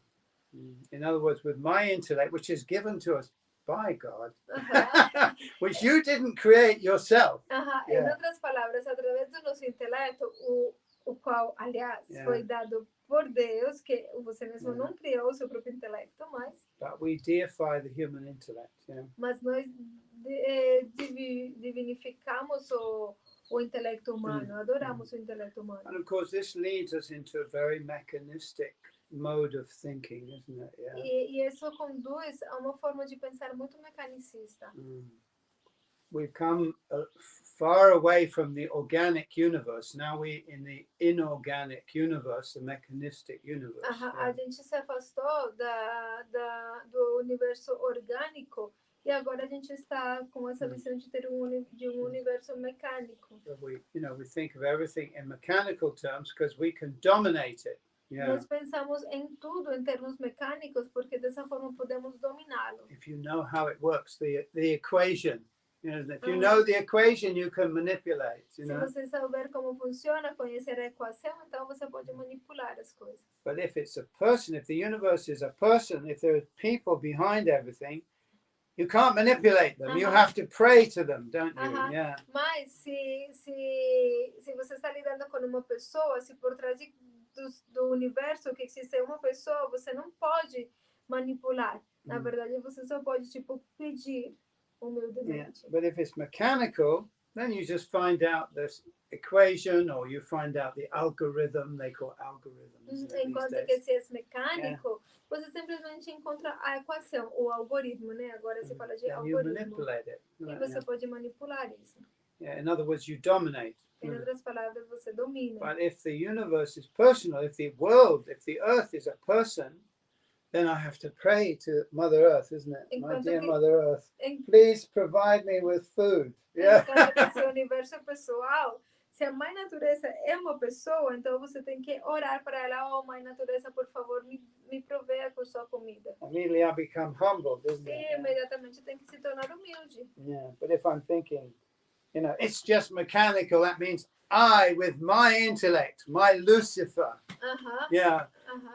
In other words, with my intellect, which is given to us by God, which you didn't create yourself. Em outras palavras, através do nosso intelecto, o qual, aliás, foi dado por Deus, que você mesmo não criou o seu próprio intelecto, mas... But we deify the human intellect. Mas nós divinificamos o intelecto humano, adoramos o intelecto humano. And of course, this leads us into a very mechanistic mode of thinking, isn't it? E isso conduz a uma forma de pensar muito mecanicista. We've come far away from the organic universe. Now we're in the inorganic universe, the mechanistic universe. A gente se afastou do universo orgânico e agora a gente está com essa visão de ter um universo mecânico. So we think of everything in mechanical terms because we can dominate it. Yeah. Nós pensamos em tudo em termos mecânicos, porque dessa forma podemos dominá-lo. If you know how it works, the equation. You know, if you know the equation, you can manipulate. You Se know. você souber como funciona, conhecer a equação, então você pode manipular as coisas. But if it's a person, if the universe is a person, if there are people behind everything, you can't manipulate them. You have to pray to them, don't you? Yeah. Mas se você está lidando com uma pessoa, se por trás do universo que existe uma pessoa, você não pode manipular. Na verdade, você só pode tipo pedir humildemente. Yeah. But if it's mechanical, then you just find out this equation, or you find out the algorithm. They call algorithms. Enquanto que se é mecânico, você simplesmente encontra a equação, o algoritmo, né? Agora se fala de algoritmo. You manipulate it. E você pode manipular isso. Yeah. In other words, you dominate. Em outras palavras, você domina. But if the universe is personal, if the world, if the earth is a person, then I have to pray to Mother Earth, isn't it? My dear Mother Earth, please provide me with food. Yeah. Se o universo é pessoal, se a mãe natureza é uma pessoa, então você tem que orar para ela, oh mãe natureza, por favor, me proveia com sua comida. Immediately I become humble, isn't it? E imediatamente tem que se tornar humilde. Yeah, but if I'm thinking, you know, it's just mechanical, that means I, with my intellect, my Lucifer,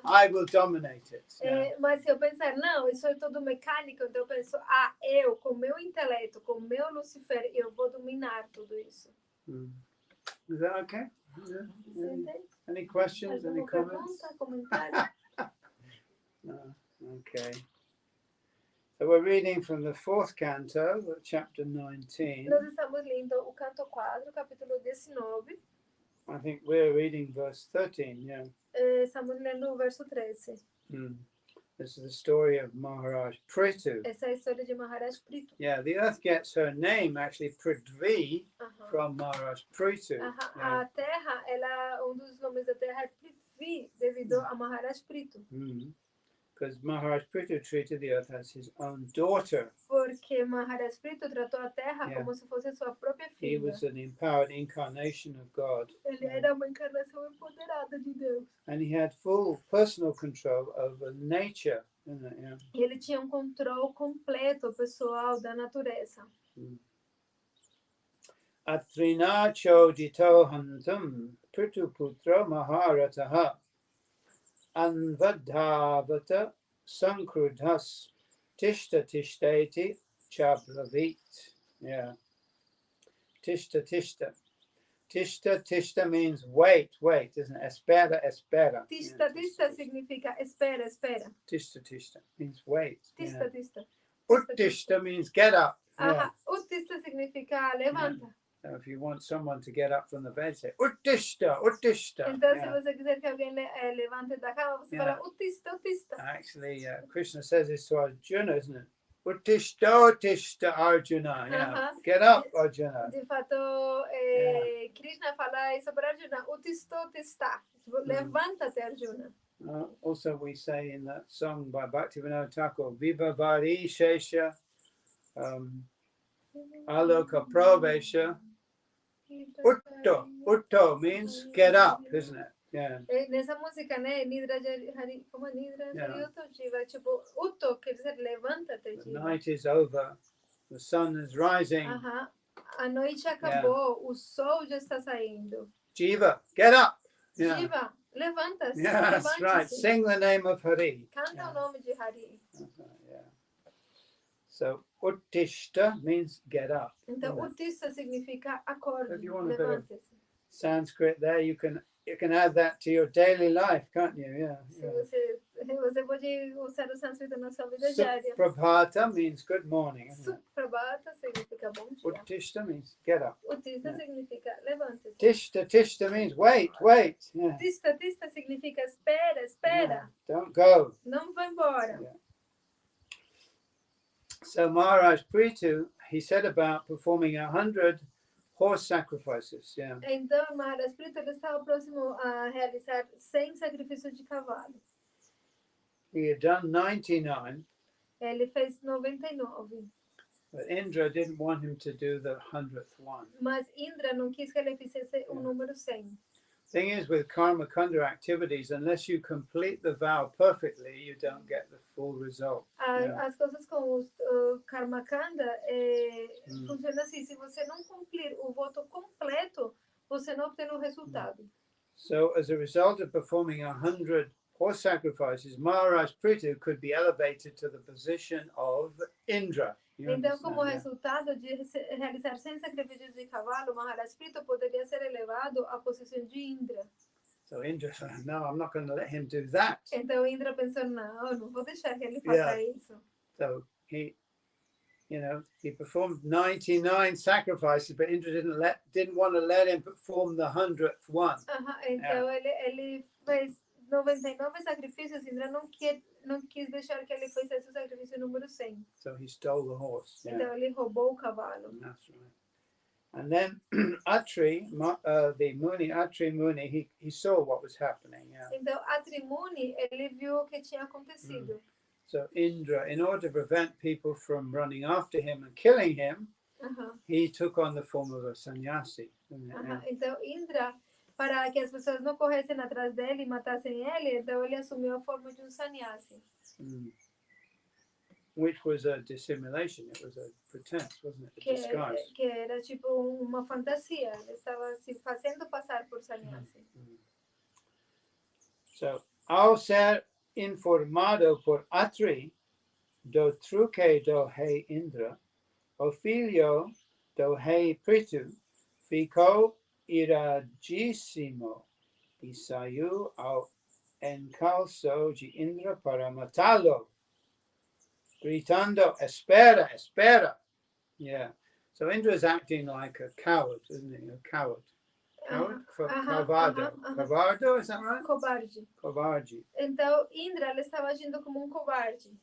I will dominate it. Yeah. Mas se eu pensar, não, isso é tudo mecânico, então eu penso, eu, com meu intelecto, com meu Lucifer, eu vou dominar tudo isso. Is that okay? Yeah. Any questions? Any comments? No. Okay. So we're reading from the 4th canto, chapter 19. Nós estamos lendo o canto 4, capítulo 19. I think we're reading verse 13, yeah. Estamos lendo o verso 13. This is the story of Maharaj Prithu. Essa é a história de Maharaj Prithu. Yeah, the earth gets her name, actually, Prithvi, from Maharaj Prithu. A terra, dos nomes da terra é Prithvi, devido a Maharaj Prithu. Because Maharaj Prithu treated the earth as his own daughter. Porque Maharaj Prithu tratou a terra como se fosse sua própria filha. He was an empowered incarnation of God. Ele era uma encarnação empoderada de Deus. And he had full personal control over nature. Yeah. E ele tinha controle completo pessoal da natureza. Atrina chodito hantam Prithu putro maharataha. Anvadhavata sankrudhas tishta tishteti chabravit. Yeah. Tishta tishta. Tishta tishta means wait, isn't it? Espera, espera. Tishta tishta significa espera, espera. Tishta tishta means wait. Tishta tishta. Uttishta means get up. Yeah. Uttishta significa levanta. So if you want someone to get up from the bed, say Uttishta, Uttishta. Então, se você quiser que alguém levante da cama, você fala Uttishta, Uttishta. Actually, Krishna says this to Arjuna, isn't it? Uttishta, Uttishta, Arjuna. Yeah. Get up, Arjuna. De fato, Krishna fala isso para Arjuna. Uttishta, Uttishta. Levanta-te, Arjuna. Also, we say in that song by Bhaktivinoda Thakur, Vibhavari Shesha, Aloka Pravesha. Utto means get up, isn't it? Yeah. Nessa música, né? Nidra Hari, como Nidra Hari Utto Jiva, tipo, Utto quer dizer levanta-te, The night is over, the sun is rising. A noite acabou, o sol já está saindo. Jiva, get up. Jiva, levanta-se. Yeah, that's right. Sing the name of Hari. Canta o nome de Hari. So Uttishta means get up. Então, Uttishta significa acorde, If you want a bit of levante-se. Sanskrit there, you can add that to your daily life, can't you? Yeah. Você pode usar o sânscrito na sua vida diária. Suprabhata means good morning. Suprabhata significa bom dia. Uttishta means get up. Uttishta significa levante-se. Tishta means wait. Yeah. Tishta significa espera. Yeah. Don't go. Não vá embora. Yeah. So Maharaj Prithu, he said about performing 100 horse sacrifices. Yeah. Então Maharaj Prithu estava próximo a realizar 100 sacrifícios de cavalo. He had done 99. Ele fez 99. But Indra didn't want him to do the 100th one. Mas Indra não quis que ele fizesse o número 100. Thing is, with karma kanda activities, unless you complete the vow perfectly, you don't get the full result. As coisas com o karma kanda funciona assim: se você não cumprir o voto completo, você não obtém o resultado. So, as a result of performing 100 horse sacrifices, Maharaj Prithu could be elevated to the position of Indra. Então, como resultado de realizar 100 sacrifícios de cavalo, Maharaj Prithu poderia ser elevado à posição de Indra. So Indra said, no, I'm not going to let him do that. Então Indra pensou, não vou deixar que ele faça isso. So he performed 99 sacrifices, but Indra didn't want to let him perform the 100th one. Então ele fez 99 sacrifícios, Indra não quis deixar que ele fizesse o sacrifício número 100. So he stole the horse. Então ele roubou o cavalo. That's right. And then Atri, the Muni, Atri Muni, he saw what was happening. Então Atri Muni, ele viu o que tinha acontecido. So Indra, in order to prevent people from running after him and killing him, he took on the form of a sannyasi. Então Indra, para que as pessoas não corressem atrás dele e matassem ele, então ele assumiu a forma de sannyasi. Which was a dissimulation. It was a pretense, wasn't it? A disguise. Que era tipo uma fantasia. Ele estava se fazendo passar por sannyasi. So, ao ser informado por Atri do truque do rei Indra, o filho do rei Prithu ficou iradíssimo e saiu ao encalço de Indra para matá-lo, gritando, espera, espera. Yeah. So Indra is acting like a coward, isn't he? A coward. Coward? Covardo. Covardo, is that right? Covarde. Covarde. Então, Indra, ele estava agindo como covarde.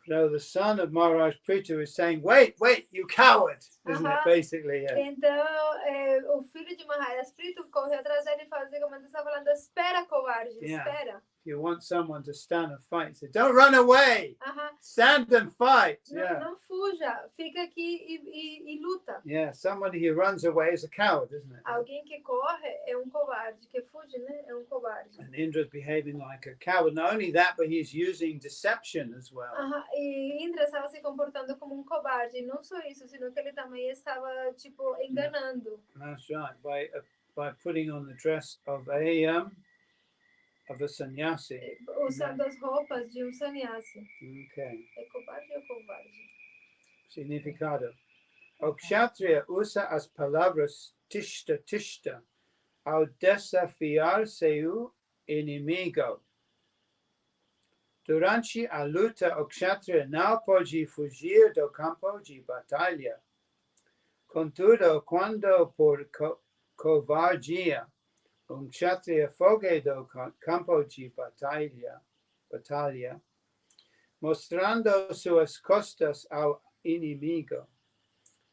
So the son of Maharaj Prithu is saying, wait, you coward, isn't it, basically? Yeah. Então, o filho de Maharaj Prithu correu atrás dele e basicamente está falando, espera, covarde, espera. If you want someone to stand and fight, say, don't run away. Stand and fight. Não fuja, fica aqui e luta. Yeah, somebody who runs away is a coward, isn't it? Alguém que corre é covarde, que fuge, né? É covarde. And Indra's behaving like a coward. Not only that, but he's using deception as well. E Indra estava se comportando como covarde. Não só isso, sino que ele também estava tipo enganando. That's right. By putting on the dress of a sannyasi. Usando as roupas de sannyasi. Okay. É covarde ou covarde? Significado. O kshatriya usa as palavras tishta ao desafiar seu inimigo. Durante a luta, o kshatriya não pode fugir do campo de batalha. Contudo, quando por covardia kshatriya foge do campo de batalha, mostrando suas costas ao inimigo,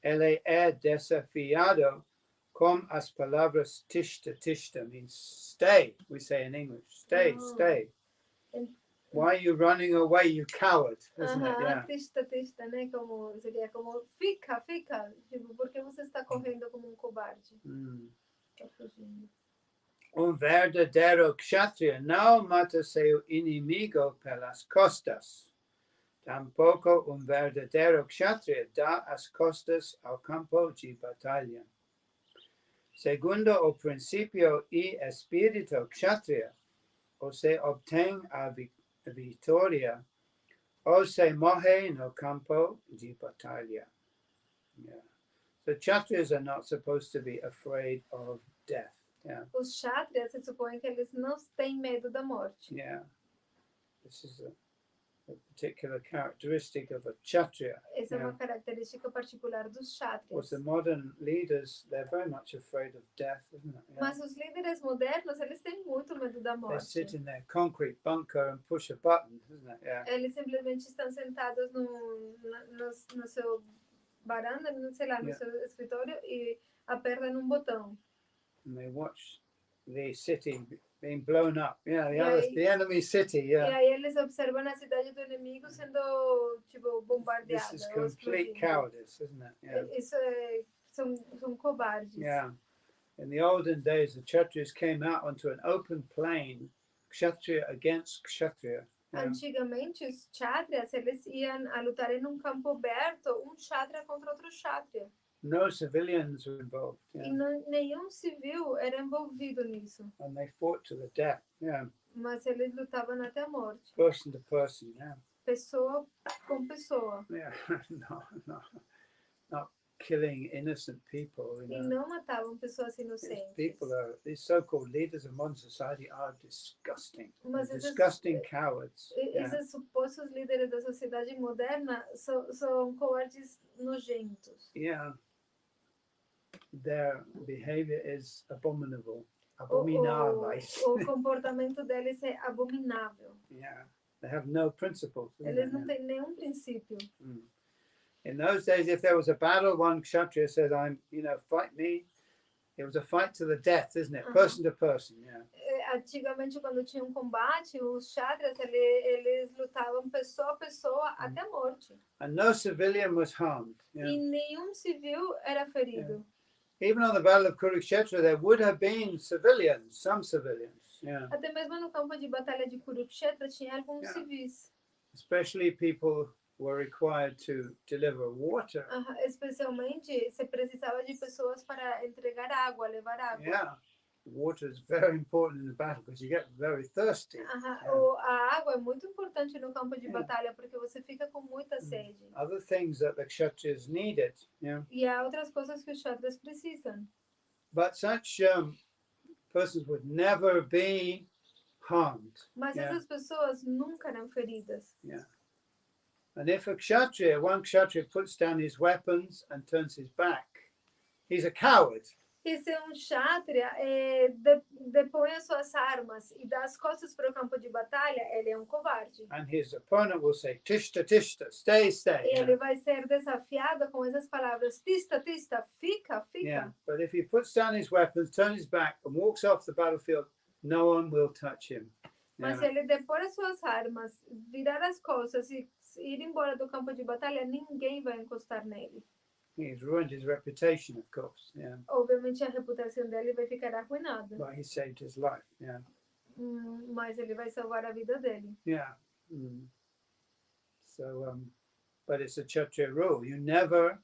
ele é desafiado com as palavras tishta means stay, we say in English, stay. Why are you running away, you coward? Isn't it? Yeah. Tishta, né? Seria como fica, tipo, porque você está correndo como covarde? Está fugindo. Verdadeiro kshatriya não mata seu inimigo pelas costas. Tampouco verdadeiro kshatriya dá as costas ao campo de batalha. Segundo o princípio e espírito kshatriya, ou se obtém a vitória, ou se morre no campo de batalha. Yeah. So kshatriyas are not supposed to be afraid of death. Yeah. Os kshatriyas, se supõe que eles não têm medo da morte. Yeah. This is a particular characteristic of a kshatriya. Essa é uma característica particular dos kshatriyas. Well, the modern leaders, they're very much afraid of death, isn't it? Yeah. Mas os líderes modernos, eles têm muito medo da morte. They sit in their concrete bunker and push a button, isn't it? Yeah. Eles simplesmente estão sentados no seu varanda, sei lá, no seu escritório e apertam botão. And they watch the city being blown up. Yeah, the enemy city. Yeah. E aí eles observam a cidade do inimigo sendo tipo bombardeada. This is complete cowardice, isn't it? Yeah. Isso são covardes. Yeah. In the olden days, the Kshatriyas came out onto an open plain, Kshatriya against Kshatriya. Yeah. Antigamente, os kshatriyas, eles iam a lutar em um campo aberto, um kshatriya contra outro kshatriya. No civilians were involved. E Yeah. nenhum civil era envolvido nisso. And they fought to the death. Yeah. Mas eles lutavam até a morte. Person to person. Yeah. Pessoa com pessoa. Yeah. Not killing innocent people. E não matavam pessoas inocentes. These so-called leaders of modern society are disgusting. Mas Disgusting cowards. Esses supostos líderes da sociedade moderna são covardes nojentos. Yeah. Their behavior is abominable. Abominável. O comportamento deles é abominável. Yeah. They have no principles. Eles não têm nenhum princípio. In those days, if there was a battle, one kshatriya said, fight me. It was a fight to the death, isn't it? Person to person, yeah. Antigamente, quando tinha combate, os kshatriyas, eles lutavam pessoa a pessoa até a morte. And no civilian was harmed. E nenhum civil era ferido. Even on the battle of Kurukshetra, there would have been civilians, some civilians. Yeah. Até mesmo no campo de batalha de Kurukshetra tinha alguns civis. Especially people were required to deliver water. Especialmente, se precisava de pessoas para entregar água, levar água. Yeah, water is very important in the battle because you get very thirsty. A água é muito importante no campo de batalha porque você fica com muita sede. Other things that the kshatriyas needed. Yeah. E há outras coisas que os kshatriyas precisam. But such persons would never be harmed. Mas essas pessoas nunca eram feridas. Yeah. And if one kshatriya puts down his weapons and turns his back, he's a coward. E se kshatriya depõe as suas armas e dá as costas para o campo de batalha, ele é covarde. And his opponent will say, tishta, tishta, stay. E ele vai ser desafiado com essas palavras, tista, tista, fica. Yeah. But if he puts down his weapons, turns his back and walks off the battlefield, no one will touch him. Mas se ele depor as suas armas, virar as costas e ir embora do campo de batalha, ninguém vai encostar nele. He's ruined his reputation, of course. Yeah. Obviamente a reputação dele vai ficar arruinada. But he saved his life. Yeah. Mas ele vai salvar a vida dele. Yeah. So, but it's a kshatriya rule. You never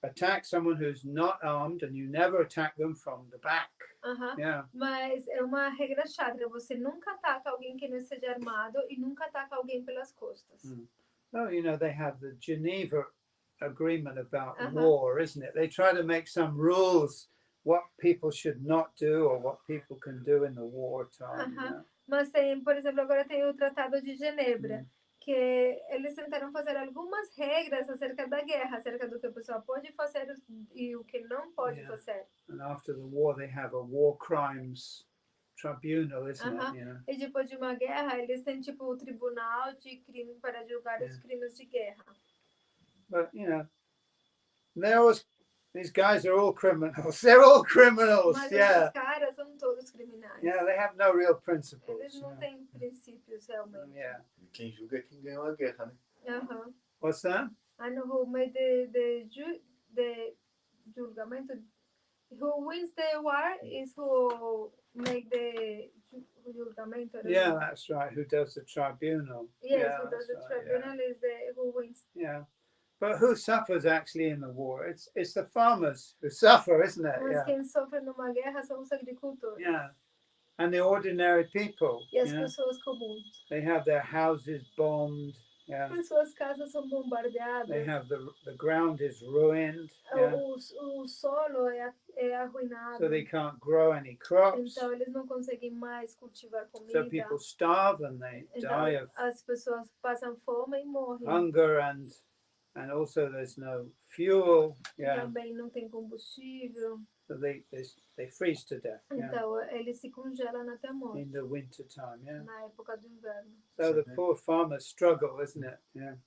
attack someone who's not armed, and you never attack them from the back. Yeah. Mas é uma regra kshatriya. Você nunca ataca alguém que não esteja armado e nunca ataca alguém pelas costas. Oh, they have the Geneva Agreement about war, isn't it? They try to make some rules what people should not do or what people can do in the wartime. Mas tem, por exemplo, agora tem o Tratado de Genebra, que eles tentaram fazer algumas regras acerca da guerra, acerca do que a pessoa pode fazer e o que não pode fazer. And after the war, they have a war crimes tribunal, isn't it? E depois de uma guerra, eles têm tipo o tribunal de crime para julgar os crimes de guerra. But these guys are all criminals. They're all criminals. Mas esses caras são todos criminais. Yeah, they have no real principles. Eles não têm princípios realmente. Yeah. Quem julga é quem ganhou a guerra, né? What's that? I know who made the julgamento. Who wins the war is who make the julgamento. Yeah, that's right. Who does the tribunal? Yes, who does the tribunal is who wins. Yeah. But who suffers actually in the war? It's the farmers who suffer, isn't it? Mas quem sofre numa guerra são os agricultores. Yeah. And the ordinary people. E as pessoas comuns. They have their houses bombed. Yeah. As suas casas são bombardeadas. They have the ground is ruined. O solo é arruinado. So they can't grow any crops. Então eles não conseguem mais cultivar comida. So people starve and they die of as pessoas passam fome e morrem. Hunger and also there's no fuel. Yeah. Também não tem combustível. So they freeze to death. Então eles se congelam até a morte. In the winter time, Na época do inverno. So the poor farmers struggle, isn't it? Yeah.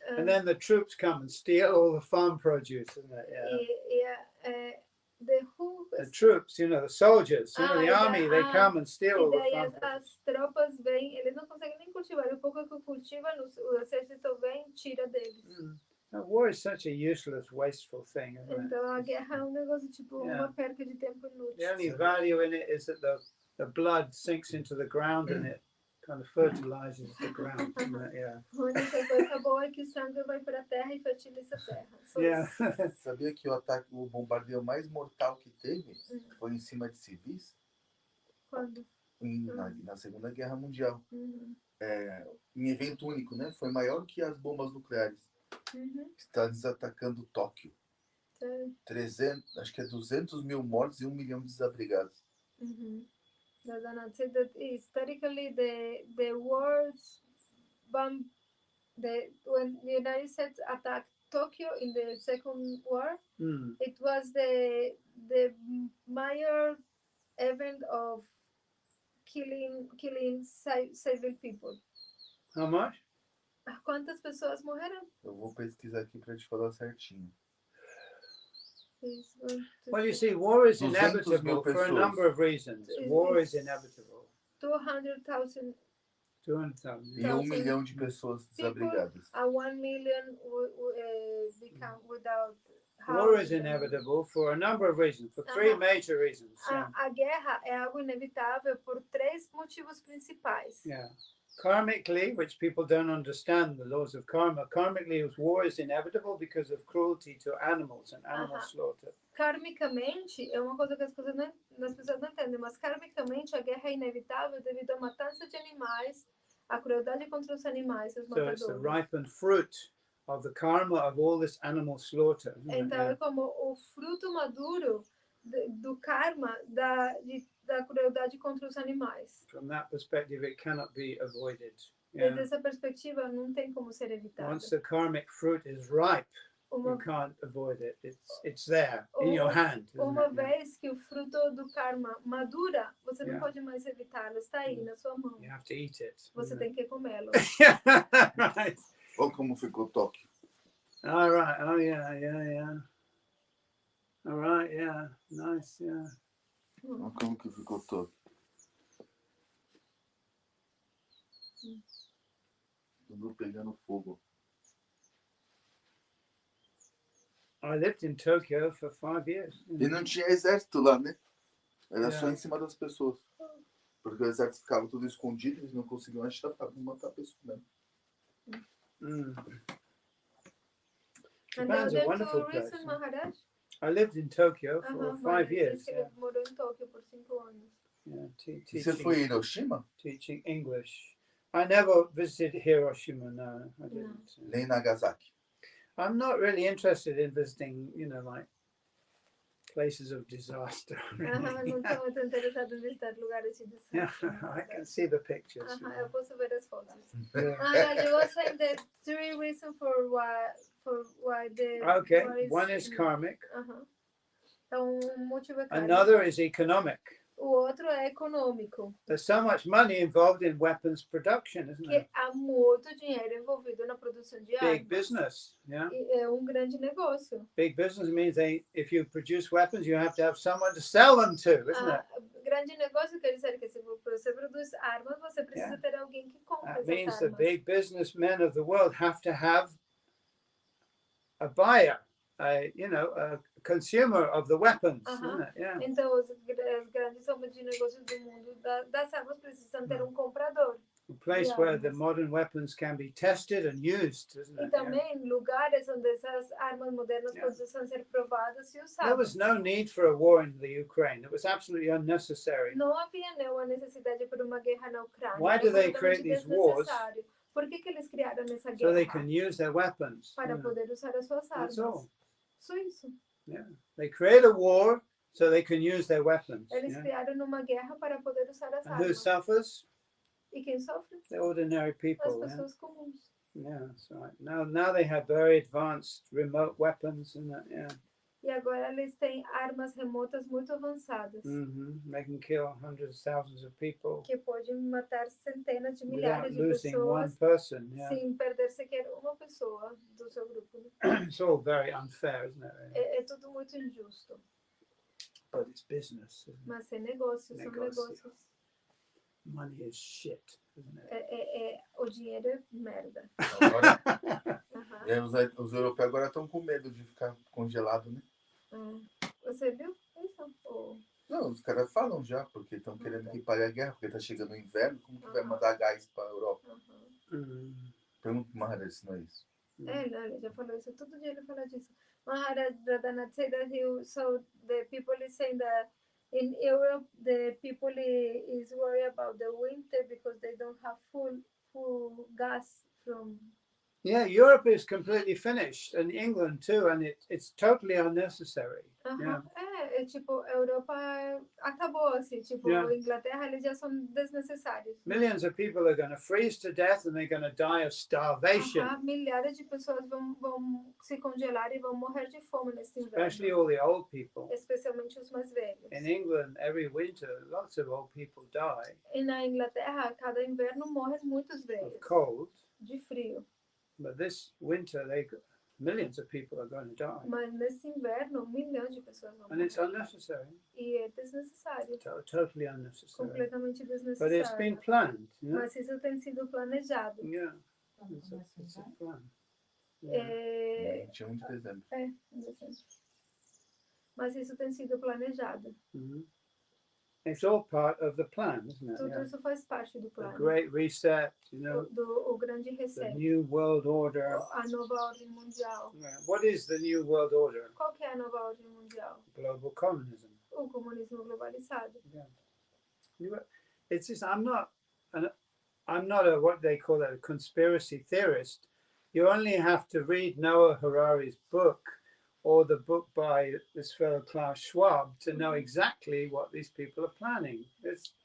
And then the troops come and steal all the farm produce, isn't it? The troops, the soldiers, the army, they come and steal all the farm produce. As tropas vêm, eles não conseguem nem cultivar. O pouco que cultivam, o exército vem e tira deles. War is such a useless, wasteful thing, isn't it? Então a guerra é um negócio tipo uma perca de tempo The inútil. only value in it is that the blood sinks into the ground and it kind of fertilizes the ground, isn't it? Yeah. A única coisa boa é que o sangue vai para a terra e fertiliza a terra. Só Yeah. isso. Sabia que o bombardeio mais mortal que teve foi em cima de civis? Quando? Na Segunda Guerra Mundial. Uhum. Em evento único, né? Foi maior que as bombas nucleares. Uhum. Estados atacando Tóquio. Sério? 300, acho que é 200 mil mortos e 1 milhão de desabrigados. Uhum. That's not said that historically the wars bomb when the United States attacked Tokyo in the Second War, it was the major event of killing civil people. How much? Quantas pessoas morreram? Eu vou pesquisar aqui para te falar certinho. Well, you see, war is 200 inevitable mil for a pessoas. number of reasons. War is inevitable. 200,000 200,000. E 1 milhão de pessoas desabrigadas. 1 million become without War house. is inevitable for a number of reasons, for three major reasons. A guerra é algo inevitável por três motivos principais. Yeah. Karmically, which people don't understand the laws of karma, karmically war is inevitable because of cruelty to animals and animal slaughter. Karmicamente, é uma coisa que as pessoas não entendem, mas karmicamente a guerra é inevitável devido à matança de animais, a crueldade contra os animais, os matadores. So it's the ripened fruit of the karma of all this animal slaughter. Então é como o fruto maduro do karma da crueldade contra os animais. From that perspective, it cannot be avoided. Desde essa perspectiva, não tem como ser evitado. Once the karmic fruit is ripe, you can't avoid it. It's there in your hand. Uma vez que o fruto do karma madura, você não pode mais evitá-lo. Está aí na sua mão. You have to eat it. Você tem que comê-lo. Right. Olha como ficou Tóquio. All right. Oh yeah. All right. Yeah. Nice. Yeah. Olha como que ficou Tóquio. Tudo pegando fogo. I lived in Tokyo for 5 years. E não tinha exército lá, né? Era só em cima das pessoas. Porque o exército ficava tudo escondido, eles não conseguiam achar para matar a pessoa mesmo. Japan's a wonderful place. Maharaj? I lived in Tokyo for 5 years. Ele morou em Tóquio por 5 anos. Yeah, E você foi em Hiroshima? Teaching English. I never visited Hiroshima, no, I didn't. Nem Nagasaki. I'm not really interested in visiting, like places of disaster. Não estou muito interessado em visitar lugares de desastre. I can see the pictures. Eu posso ver as fotos. Yeah. You were saying the three reasons for why the Okay, war is, one is karmic. Então, motivo é karmico. Another is economic. O outro é econômico. There's so much money involved in weapons production, isn't Que there? há muito dinheiro envolvido na produção de armas. Big business, yeah. É grande negócio. Big business means if you produce weapons, you have to have someone to sell them to, isn't it? Grande negócio quer dizer que se você produz armas, você precisa ter alguém que compre That essas means the armas. big businessmen of the world have to have a buyer, a consumer of the weapons, isn't it? Yeah. Então, os grandes homens de negócios do mundo das armas precisam ter comprador. A place where the modern weapons can be tested and used, isn't E it? também lugares onde essas armas modernas precisam ser provadas e usadas. There was no need for a war in the Ukraine. It was absolutely unnecessary. Não havia nenhuma necessidade por uma guerra na Ucrânia. Why do they create these wars? Por que eles criaram essa guerra? So they can use their weapons. Para poder usar as suas armas. That's all. Só isso. Yeah. They create a war so they can use their weapons. Eles criaram uma guerra para poder usar as And who armas. suffers? E quem sofre? The ordinary As people. pessoas comuns. Yeah, that's right. Now they have very advanced remote weapons and that. Yeah. E agora eles têm armas remotas muito avançadas. They can kill hundreds of thousands of people Que podem matar centenas de without milhares de losing one pessoas person. Yeah. sem perder sequer uma pessoa do seu grupo. It's all very unfair, isn't it? É tudo muito injusto. But it's business. Isn't it? Mas é negócio, são Negócio. negócios. money is shit, isn't it? O dinheiro é merda. Agora, Aham. os europeus agora estão com medo de ficar congelado, né? Você viu isso? Não, os caras falam já, porque estão querendo que pare a guerra, porque tá chegando o inverno, como que vai mandar gás para a Europa? Pergunta pro Maharaj se não é isso. Não, ele já falou isso, todo dia ele fala disso. Maharaj Radhanath said that so the people is saying that in Europe the people is worried about the winter because they don't have full gas from. Yeah, Europe is completely finished, and England too, and it's totally unnecessary. Yeah. Tipo, a Europa acabou, assim, tipo, Inglaterra, eles já são desnecessários. Millions of people are going to freeze to death and they're going to die of starvation. Milhares de pessoas vão se congelar e vão morrer de fome nesse inverno. Especially all the old people. Especialmente os mais velhos. In England, every winter, lots of old people die. E na Inglaterra, cada inverno morrem muitos velhos. Of cold. De frio. But this winter, millions of people are going to die. Mas nesse inverno, milhões de pessoas vão morrer. And it's unnecessary. E é desnecessário. Totally unnecessary. Completamente desnecessário. But it's been planned. You know? Mas isso tem sido planejado. Yeah. It's a plan. Yeah. 21 de dezembro. Em dezembro. Mas isso tem sido planejado. It's all part of the plan, isn't it? Tudo isso faz parte do plano. The Great Reset, you know. O grande reset. The New World Order. A nova ordem mundial. What is the New World Order? Qual que é a nova ordem mundial? Global communism. O comunismo globalizado. Yeah. It's just I'm not a what they call a conspiracy theorist. You only have to read Noah Harari's book or the book by this fellow Klaus Schwab to know exactly what these people are planning.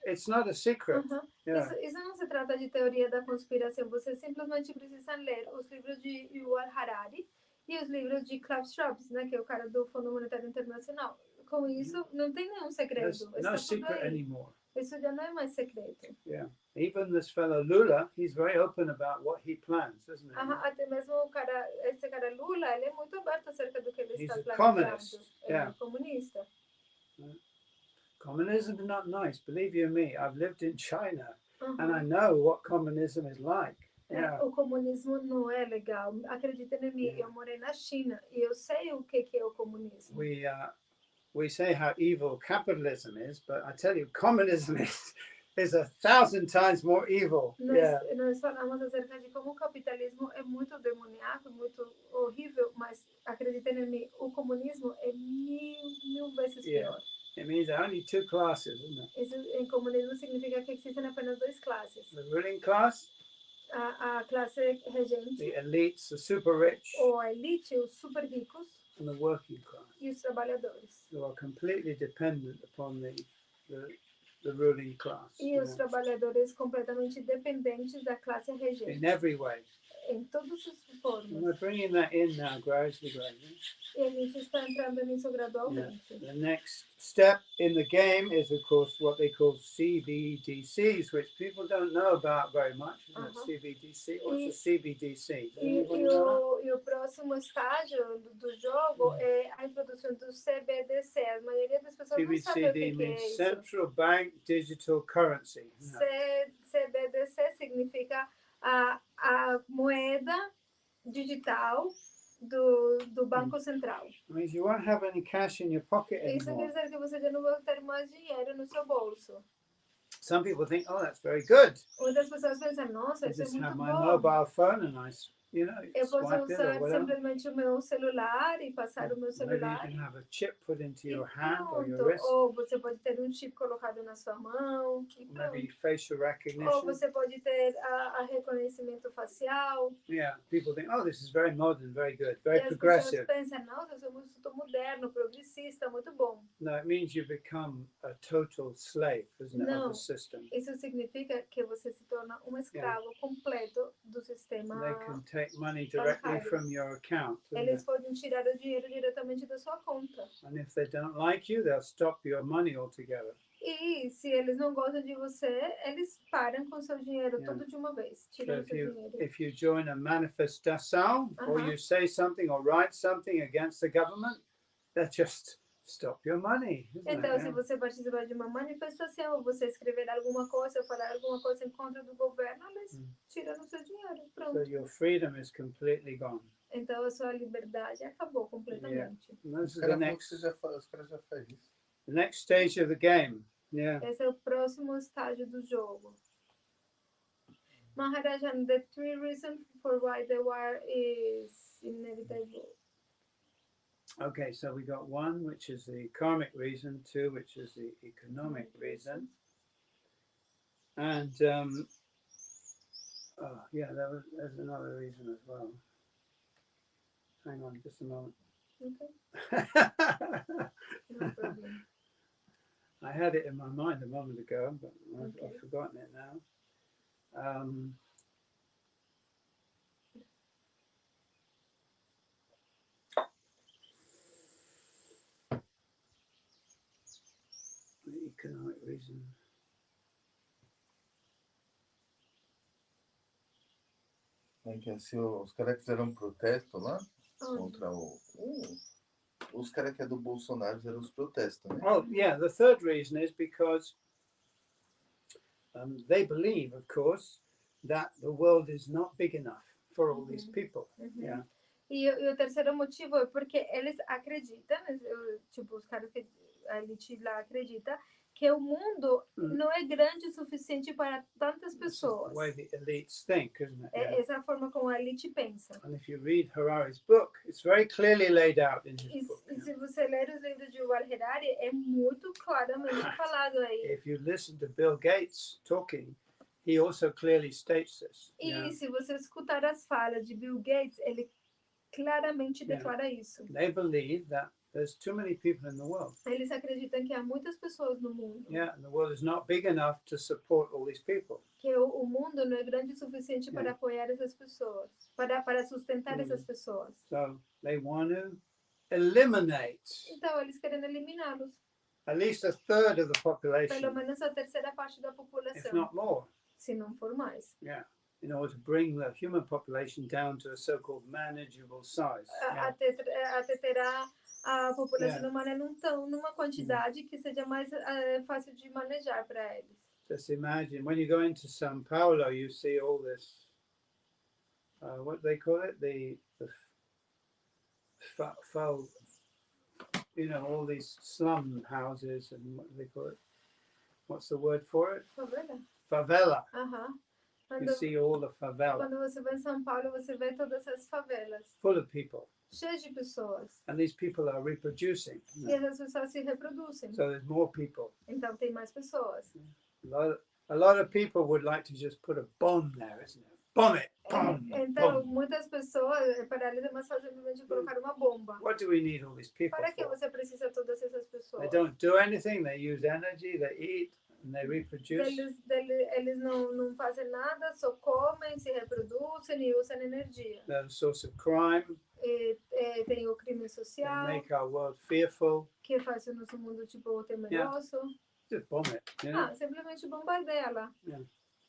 It's not a secret. Yeah. Isso não se trata de teoria da conspiração. Você simplesmente precisa ler os livros de Yuval Harari e os livros de Klaus Schwab, né, que é o cara do Fundo Monetário Internacional. Com isso, não tem nenhum segredo. No secret anymore. Isso já não é mais secreto. Yeah. Even this fellow Lula, he's very open about what he plans, isn't he? Até mesmo esse cara Lula, ele é muito aberto acerca do que ele está planejando. Communist. Ele é comunista. Communism is not nice. Believe you me, I've lived in China and I know what communism is like. Yeah. O comunismo não é legal. Acredita em mim, eu morei na China e eu sei o que é o comunismo. We say how evil capitalism is, but I tell you, communism is 1,000 times more evil. Nós falamos acerca de como o capitalismo é muito demoníaco, muito horrível, mas acredita em mim, o comunismo é mil vezes pior. It means there are only two classes, isn't it? Isso em comunismo significa que existem apenas duas classes. The ruling class, a classe regente, the elites, the super rich, ou a elite, os super ricos, and the working class, e os trabalhadores. who are completely dependent upon the ruling class. E os trabalhadores completamente dependentes da classe regente. In every way. Em todas as formas. And we're bringing that in now gradually. E a gente está entrando nisso gradualmente. The next step in the game is, of course, what they call CBDCs, which people don't know about very much. CBDC. What's a CBDC? E o próximo estágio do jogo é a introdução do CBDC. A maioria das pessoas não sabe o que é isso. Central Bank Digital Currency. CBDC significa a moeda digital do Banco Central. It means you won't have any cash in your pocket Isso quer anymore. dizer que você já não vai ter mais dinheiro no seu bolso. Some people think, oh, that's very good. Muitas pessoas pensam, nossa, I isso é just have muito my bom. mobile phone and I, Eu posso swipe it or usar whatever. simplesmente o meu celular e passar o meu Maybe celular. you can have a chip put into your E hand or your pronto. wrist. Ou você pode ter um chip colocado na sua mão. E Maybe pronto. facial Ou recognition. você pode ter a reconhecimento facial. Yeah, people think, oh, this is very modern, very good, E very as progressive. pessoas pensam, nossa, eu sou muito moderno, progressista, muito bom. No, it means you become a total slave, isn't it, No. of the system. Isso significa que você se torna um escravo completo do sistema. They can take money directly from your account. Isn't Eles it? podem tirar o dinheiro diretamente da sua conta. And if they don't like you, they'll stop your money altogether. E se eles não gostam de você, eles param com seu dinheiro tudo de uma vez. So Tiram seu dinheiro. if you join a manifestação or you say something or write something against the government, they'll just stop your money, isn't Então, it? se Yeah. você participar de uma manifestação, ou você escrever alguma coisa, ou falar alguma coisa em contra do governo, eles tiram o seu dinheiro. So Pronto. your freedom is completely gone. Então, a sua liberdade acabou completamente. And Os this is the caras next, os caras já fazem isso. the next stage of the game. Yeah. Esse é o próximo estágio do jogo. Maharaj, and the 3 reasons for why the war is inevitable. Okay, so we got 1, which is the karmic reason, 2, which is the economic reason, and yeah, there's another reason as well. Hang on, just a moment. Okay, no problem. I had it in my mind a moment ago, but Okay. I've forgotten it now. The economic reason. É que assim, os caras fizeram um protesto lá Onde? contra os caras que é do Bolsonaro fizeram os protestos, né? Oh, yeah, the third reason is because they believe, of course, that the world is not big enough for all these people. Yeah. E o terceiro motivo é porque eles acreditam, tipo, os caras que a elite lá acredita, que o mundo não é grande o suficiente para tantas This is the pessoas. way the elites think, isn't it? É Yeah. essa a forma como a elite pensa. And if you read Harari's book, it's very clearly laid out in his E, book. e se você ler os livros de Yuval Harari, é muito claramente falado aí. If you listen to Bill Gates talking, he also clearly states this. E Yeah. se você escutar as falas de Bill Gates, ele claramente declara isso. They believe that there's too many people in the world. Eles acreditam que há muitas pessoas no mundo. Yeah, and the world is not big enough to support all these people. Que o mundo não é grande o suficiente para apoiar essas pessoas, para sustentar essas pessoas. So they want to eliminate Então, eles querem eliminá-los. at least a third of the Pelo population, menos a terceira parte da if população, not more. se não for mais. Yeah, in order to bring the human population down to a so-called manageable size. Yeah. Até terá a população Yeah. humana numa quantidade que seja mais fácil de manejar para eles. Just imagine when you go into São Paulo, you see all this. What do they call it? All these slum houses and what do they call it? What's the word for it? Favela? Favela. Aham. You see all the favela Quando você vai em São Paulo, você vê todas essas favelas, full of people, cheias de pessoas. and these people are reproducing. E essas pessoas se reproduzem. So there's more people. Então tem mais pessoas. A lot of people would like to just put a bomb there, isn't it? Bomb it. Bomb. Então, Bomb. muitas pessoas, para eles é mais fácil simplesmente colocar uma bomba. What do we need all these people Para que for? você precisa todas essas pessoas? They don't do anything. They use energy. They eat and they reproduce. Eles não fazem nada, só comem, se reproduzem e usam energia. They're a source of crime. Tem o crime They social, make our world fearful. que faz o nosso mundo tipo temeroso. Just bomb it. You know? Simplesmente bombardeia lá.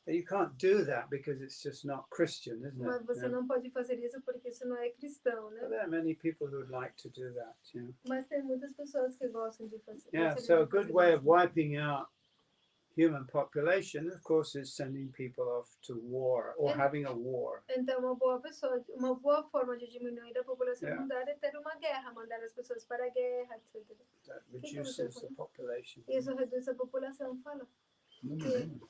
But you can't do that because it's just not Christian, isn't Mas it? você não pode fazer isso porque isso não é cristão, né? But there are many people who would like to do that. Mas tem muitas pessoas que gostam de fazer. Yeah. gostariam So a de good fazer way of isso. wiping out human population, of course, is sending people off to war or having a war. Então, uma boa forma de diminuir a população mundial é ter uma guerra, mandar as pessoas para a guerra, etc. That reduces the population. Isso reduz a população, fala.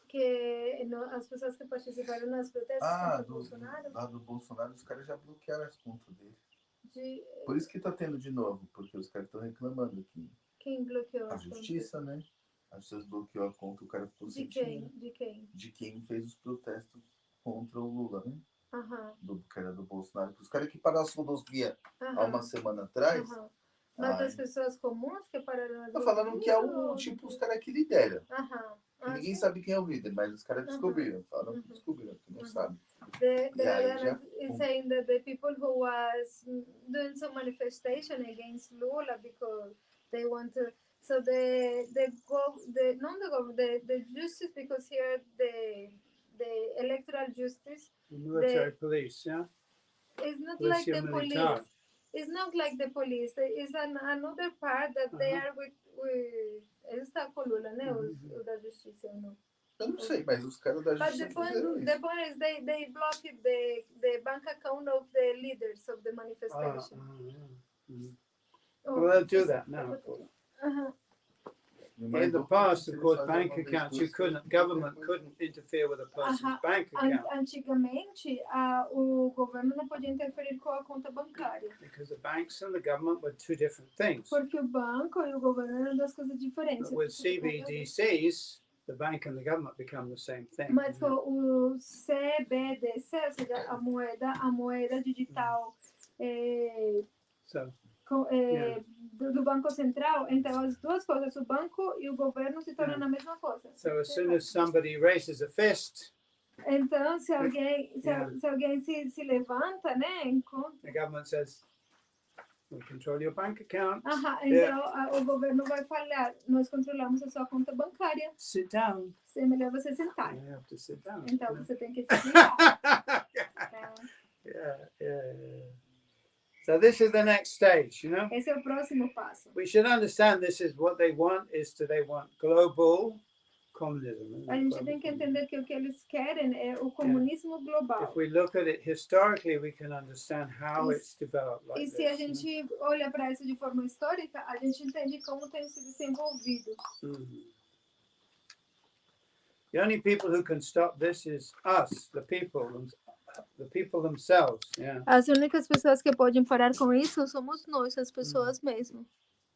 Que as pessoas que participaram nas protestos contra o Bolsonaro... Lá do Bolsonaro, os caras já bloquearam as contas dele. De, Por isso que tá tendo de novo, porque os caras estão reclamando aqui. quem bloqueou A as justiça, contas? né? A justiça bloqueou a conta, o cara ficou De sem quem? dinheiro. De quem? De quem fez os protestos contra o Lula, né? Aham. Do cara do Bolsonaro. Os caras que pararam as rodovias há Aham. uma semana atrás. Aham. Mas as pessoas comuns que pararam as Tá falando rodovias que é ou- tipo os caras que lideram. Aham. Que ninguém sim. sabe quem é o líder, mas os caras descobriram. Falam que descobriram, que não sabe. The Yeah, yeah. is saying that the people who was doing some manifestation against Lula because they want to, so the justice, because here the electoral justice The military police, yeah? is not Policia like the militar. police. It's not like the police. It's another part that they are with ele está com Lula, né? O da justiça, ou não? Eu não sei, mas os caras da But justiça the point, fizeram the isso. point is they blocked the bank account of the leaders of the manifestation. Well, they'll do that now, of course. In the past, of course, bank accounts, government couldn't interfere with a person's bank account. Antigamente, o governo não podia interferir com a conta bancária. Because the banks and the government were two different things. Porque o banco e o governo eram duas coisas diferentes. But with CBDCs, the bank and the government become the same thing. Mas com o CBDC, ou seja, a moeda digital do Banco Central, então as duas coisas, o banco e o governo se tornam a mesma coisa. So as soon as somebody raises a fist, então se alguém se levanta, né, the government says, we control your bank account. Então o governo vai falar, nós controlamos a sua conta bancária. Sit down. É melhor você sentar. You have to sit down. Então você tem que se sentar. So this is the next stage, you know. Esse é o próximo passo. We should understand this is what they want they want global communism. A gente tem que entender que o que eles querem é o comunismo global. If we look at it historically, we can understand how it's developed like this. E se a gente olha para isso de forma histórica, a gente entende como tem se desenvolvido. The only people who can stop this is us, the people themselves. Yeah. As únicas pessoas que podem parar com isso somos nós, as pessoas mesmo.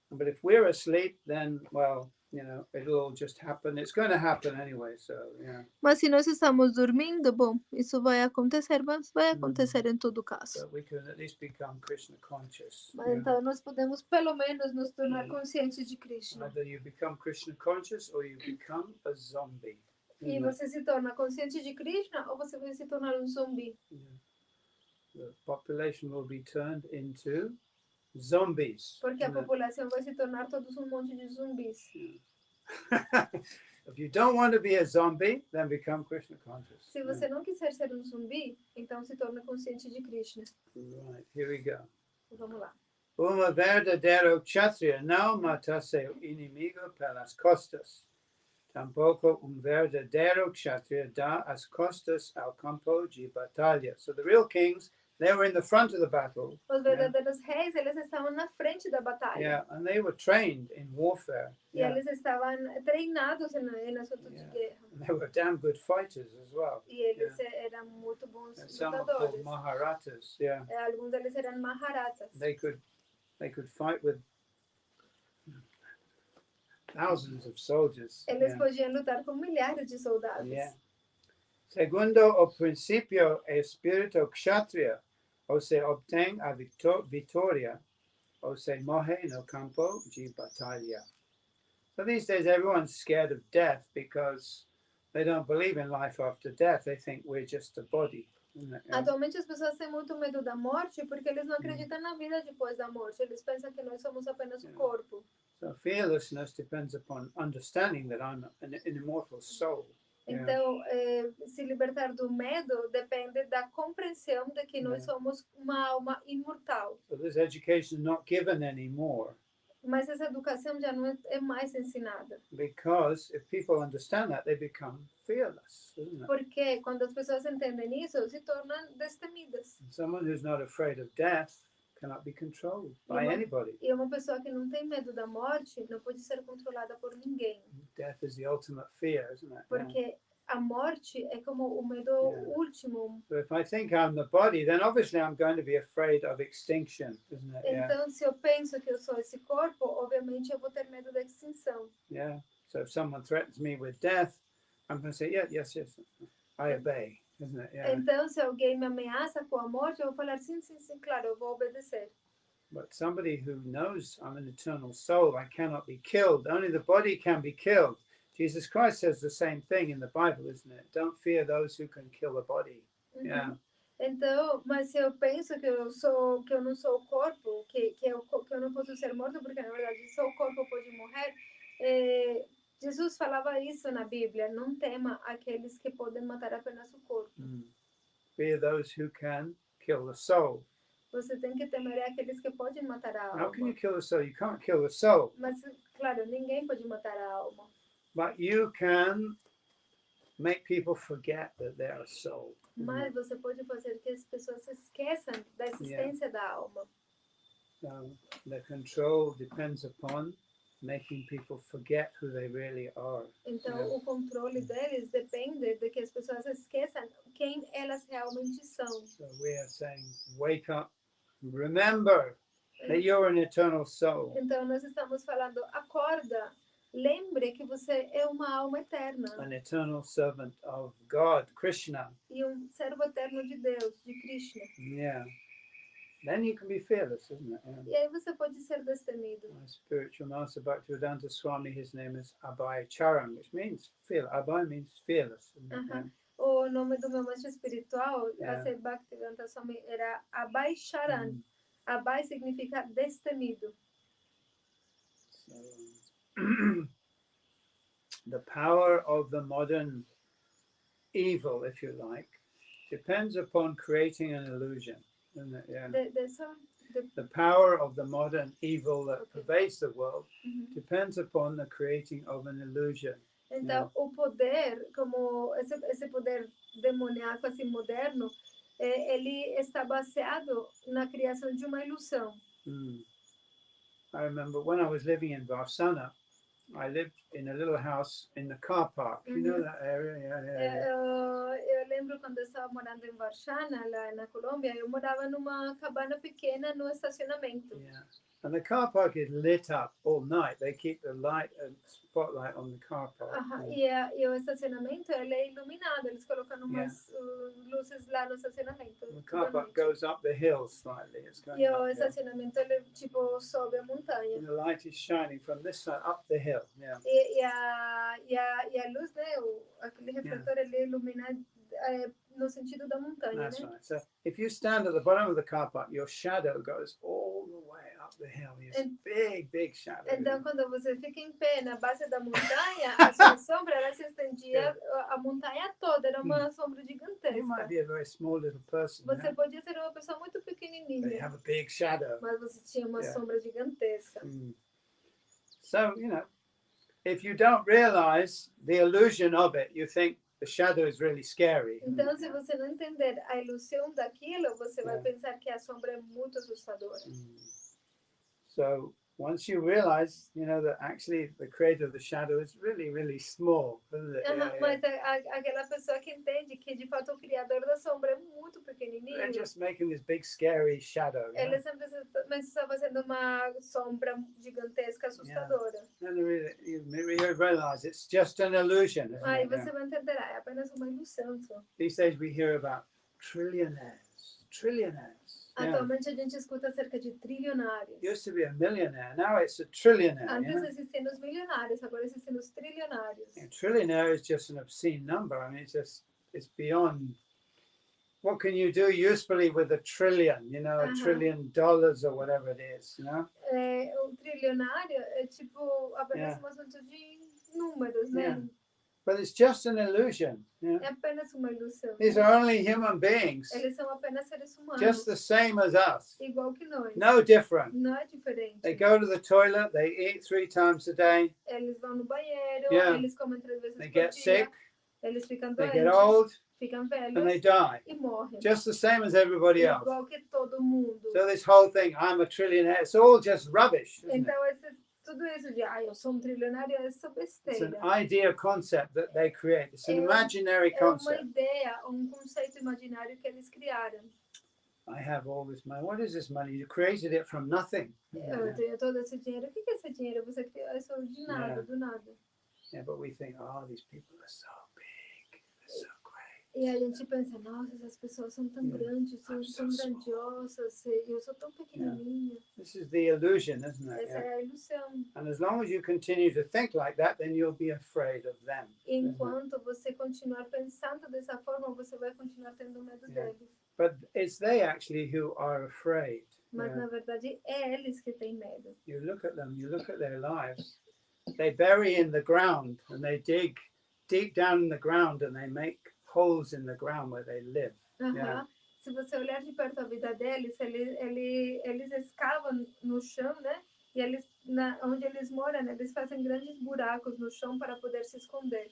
But if we're asleep, then, well, you know, it'll all just happen. It's going to happen anyway, so, yeah. Mas se nós estamos dormindo, bom, isso vai acontecer, mas vai acontecer em todo caso. So we can at least become Krishna conscious. Mas então nós podemos pelo menos nos tornar conscientes de Krishna. Either you become Krishna conscious or you become a zombie. E você se torna consciente de Krishna ou você vai se tornar um zumbi. The population will be turned into zombies. Porque a população vai se tornar todos um monte de zumbis. If you don't want to be a zombie, then become Krishna conscious. Se você não quiser ser um zumbi, então se torna consciente de Krishna. Right, here we go. Vamos lá. Uma verdadeiro kshatriya não mata seu inimigo pelas costas. Tampouco verdadeiro kshatriya dá as costas ao campo de batalha. So the real kings, they were in the front of the battle. Os verdadeiros reis, eles estavam na frente da batalha. Yeah, and they were trained in warfare. E eles estavam treinados em assuntos de guerra. And they were damn good fighters as well. E eles eram muito bons And some are called lutadores. Maharatas. Yeah, Alguns deles eram Maharatas. they could fight with thousands of soldiers. Eles podiam lutar com milhares de soldados. Yeah. Segundo o princípio espírito kshatriya, ou se obtém a vitória, ou se morre no campo de batalha. So these days everyone's scared of death because they don't believe in life after death. They think we're just a body. Atualmente as pessoas têm muito medo da morte porque eles não acreditam na vida depois da morte. Eles pensam que nós somos apenas um corpo. So fearlessness depends upon understanding that I'm an immortal soul. Então, se libertar do medo depende da compreensão de que nós somos uma alma imortal. So this education is not given anymore. Mas essa educação já não é mais ensinada. Because if people understand that, they become fearless, isn't it? Porque quando as pessoas entendem isso, se tornam destemidas. Someone who's not afraid of death cannot be controlled by anybody. E uma pessoa que não tem medo da morte não pode ser controlada por ninguém. Death is the ultimate fear, isn't it? Porque a morte é como o medo último. So if I think I'm the body, then obviously I'm going to be afraid of extinction, isn't it? Então, se eu penso que eu sou esse corpo, obviamente eu vou ter medo da extinção. Yeah. So if someone threatens me with death, I'm going to say, yeah, yes, I obey, isn't it? Yeah. Então, se alguém me ameaça com a morte, eu vou falar sim, claro, eu vou obedecer. But somebody who knows I'm an eternal soul, I cannot be killed. Only the body can be killed. Jesus Christ says the same thing in the Bible, isn't it? Don't fear those who can kill a body. Yeah. Então, mas se eu penso que eu não sou o corpo, que eu não posso ser morto, porque na verdade só o corpo pode morrer, Jesus falava isso na Bíblia, não tema aqueles que podem matar apenas o corpo. Fear those who can kill the soul. Você tem que temer aqueles que podem matar a How can you alma. kill the soul? You can't kill the soul. Mas, claro, ninguém pode matar a alma. But you can make people forget that they're a soul. Mas você pode fazer que as pessoas se esqueçam da existência da alma. So the control depends upon making people forget who they really are. Então, o controle deles depende de que as pessoas esqueçam quem elas realmente são. So we are saying, wake up, remember that you're an eternal soul. Então, nós estamos falando, acorda, lembre que você é uma alma eterna An eternal servant of God, Krishna. e servo eterno de Deus, de Krishna. Yeah. Then you can be fearless, isn't it? Yeah. E aí você pode ser destemido. My spiritual master Bhaktivedanta Swami, his name is Abhay Charan, which means fearless. Abhay means fearless. Isn't it? Yeah. O nome do meu mestre espiritual, Yeah. a ser Bhaktivedanta Swami, era Abhay Charan. Abhay significa destemido. So, the power of the modern evil, if you like, depends upon creating an illusion. Isn't it? Yeah. The power of the modern evil that pervades the world depends upon the creating of an illusion. Então, o poder, como esse poder demoníaco assim moderno, ele está baseado na criação de uma ilusão. I remember when I was living in Varsana, I lived in a little house in the car park. You know that area? Yeah. Eu lembro quando eu estava morando em Varsana, lá na Colômbia, eu morava numa cabana pequena no estacionamento. Yeah. And the car park is lit up all night. They keep the light and spotlight on the car park. E o estacionamento ele é iluminado, eles colocam umas luzes lá no estacionamento. The car park goes up the hill slightly. It's going E o up, estacionamento ele tipo sobe a montanha. And the light is shining from this side up the hill. Yeah. E a luz, né, aquele refletor ele ilumina no sentido da montanha, That's né? right. So if you stand at the bottom of the car park, your shadow goes all the way up the hill. It's a big shadow. Então, quando você fica em pé na base da montanha, a sua sombra ela se estendia a montanha toda, era uma sombra You might gigantesca. be a very small little person. Você Yeah? podia ser uma pessoa muito But you pequenininha, have a big shadow. mas você tinha uma sombra gigantesca. So, if you don't realize the illusion of it, you think the shadow is really scary. Então, se você não entender a ilusão daquilo, você vai pensar que a sombra é muito assustadora. So once you realize, that actually the creator of the shadow is really, really small, isn't it? Mas aquela pessoa que entende que de fato o criador da sombra é muito pequenininho, They're just making this big, scary shadow. ele sempre está fazendo uma sombra gigantesca, assustadora. And you realize it's just an illusion. Isn't Aí it? você vai entender, é apenas uma ilusão só. These days we hear about trillionaires. Atualmente a gente escuta acerca de trilionários. Used to be a millionaire, now it's a trillionaire. Antes existiam os milionários, agora existem os trilionários. A trillionaire is just an obscene number. I mean, it's beyond. What can you do usefully with a trillion? $1 trillion or whatever it is. O trilionário é tipo apenas um assunto de números, né? But it's just an illusion. É apenas uma ilusão. These are only human beings, Eles são apenas seres humanos, just the same as us. igual que nós. No different. Não é diferente. They go to the toilet. They eat 3 times a day. Eles vão no banheiro, eles comem 3 vezes They por get dia. sick. Eles ficam They doentes, get old, ficam velhos and they die. e morrem. Just the same as everybody else. Igual que todo mundo. So this whole thing, I'm a trillionaire, it's all just rubbish. Isn't it? Então, tudo isso de, eu sou um trilionário, é só It's besteira. an idea concept that they create. It's an imaginary É uma concept. ideia, um conceito imaginário que eles criaram. I have all this money. What is this money? You created it from nothing. Eu tenho todo esse dinheiro. O que é esse dinheiro? Você criou isso de nada, do nada. Yeah, but we think, these people are so big. They're so great. E a gente pensa, nossa, essas pessoas são tão grandes, são grandiosas, e eu sou tão pequenininha. This is the illusion, isn't it? Essa é a ilusão. And as long as you continue to think like that, then you'll be afraid of them. Enquanto você continuar pensando dessa forma, você vai continuar tendo medo deles. But it's they actually who are afraid. Mas na verdade é eles que têm medo. You look at them, you look at their lives. They bury in the ground and they dig deep down in the ground and they make holes in the ground where they live. se você olhar de perto a vida deles, eles escavam no chão, né? E eles, onde eles moram, eles fazem grandes buracos no chão para poder se esconder.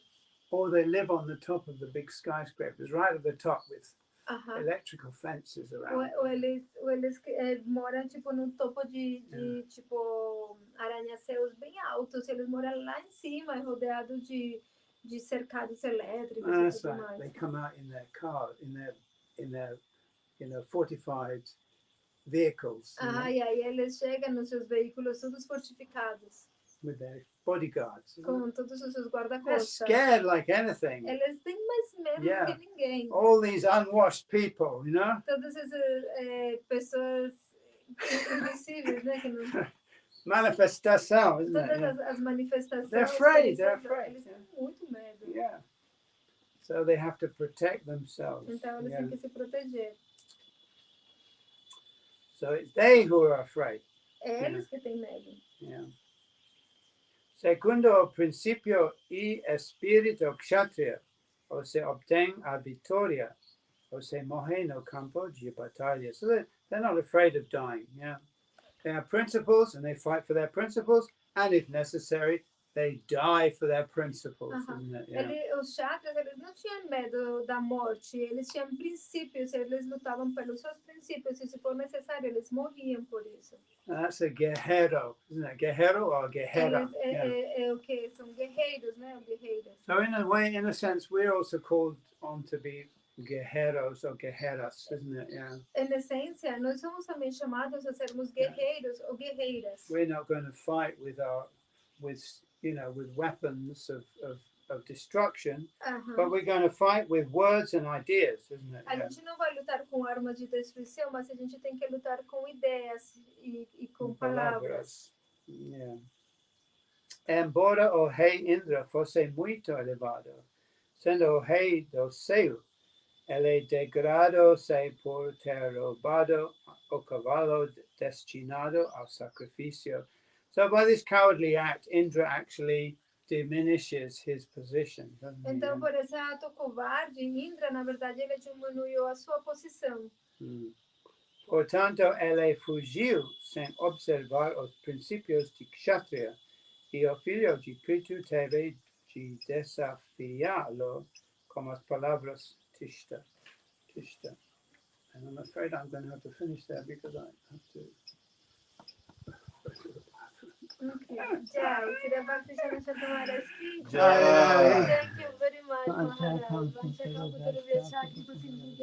Or they live on the top of the big skyscrapers, right at the top, with Aham. electrical fences around. Ou eles moram tipo no topo de tipo arranha-céus bem altos. Eles moram lá em cima, rodeados de cercados elétricos e That's tudo right. mais. They come out in their car, in their fortified vehicles, E aí eles chegam nos seus veículos todos fortificados, with their bodyguards. com todos os seus They're guarda-costas. scared like anything. Eles têm mais medo Yeah. do que ninguém. All these unwashed people, Todas essas pessoas invisíveis, né? Que não... manifestação, isn't Todas it? Yeah. as manifestações. They're afraid, They're afraid, Eles têm muito medo. Yeah. So they have to protect themselves. Então eles Yeah. têm que se proteger. So it's they who are afraid. É eles que têm medo. Yeah. Segundo o principio y espíritu kshatriya, o se obtém a vitória, o se morre no campo de batalha. So they're not afraid of dying. Yeah. They have principles and they fight for their principles, and if necessary, they die for their principles. Isn't it? Yeah. Os chakras, eles não tinham medo da morte, eles tinham princípios, eles lutavam pelos seus princípios, e se for necessário, eles morriam por isso. That's a guerrero, isn't it? Guerrero or guerrera? Eles é o que? São guerreiros, né? Guerreiros. So in a way, in a sense, we're also called on to be guerreros or guerreras, isn't it? Yeah. Em essência, nós somos também chamados a sermos guerreiros ou guerreiras. We're not going to fight with weapons of destruction, but we're going to fight with words and ideas, isn't it? A gente não vai lutar com armas de destruição, mas a gente tem que lutar com ideias e com palavras. Yeah. Embora o rei Indra fosse muito elevado, sendo o rei do céu, ele degradou-se por ter roubado o cavalo destinado ao sacrifício. So by this cowardly act, Indra actually diminishes his position. Então, por esse ato covarde, Indra, na verdade, ele diminuiu a sua posição. Portanto, ele fugiu sem observar os princípios de Kshatriya, e o filho de Prithu teve de desafiá-lo com as palavras Tishta. And I'm afraid I'm going to have to finish there because I have to go to the bathroom. Okay. Jai, Sri Bhakti Shanto Maharaj ki Jai. Thank you very much, Maharaj.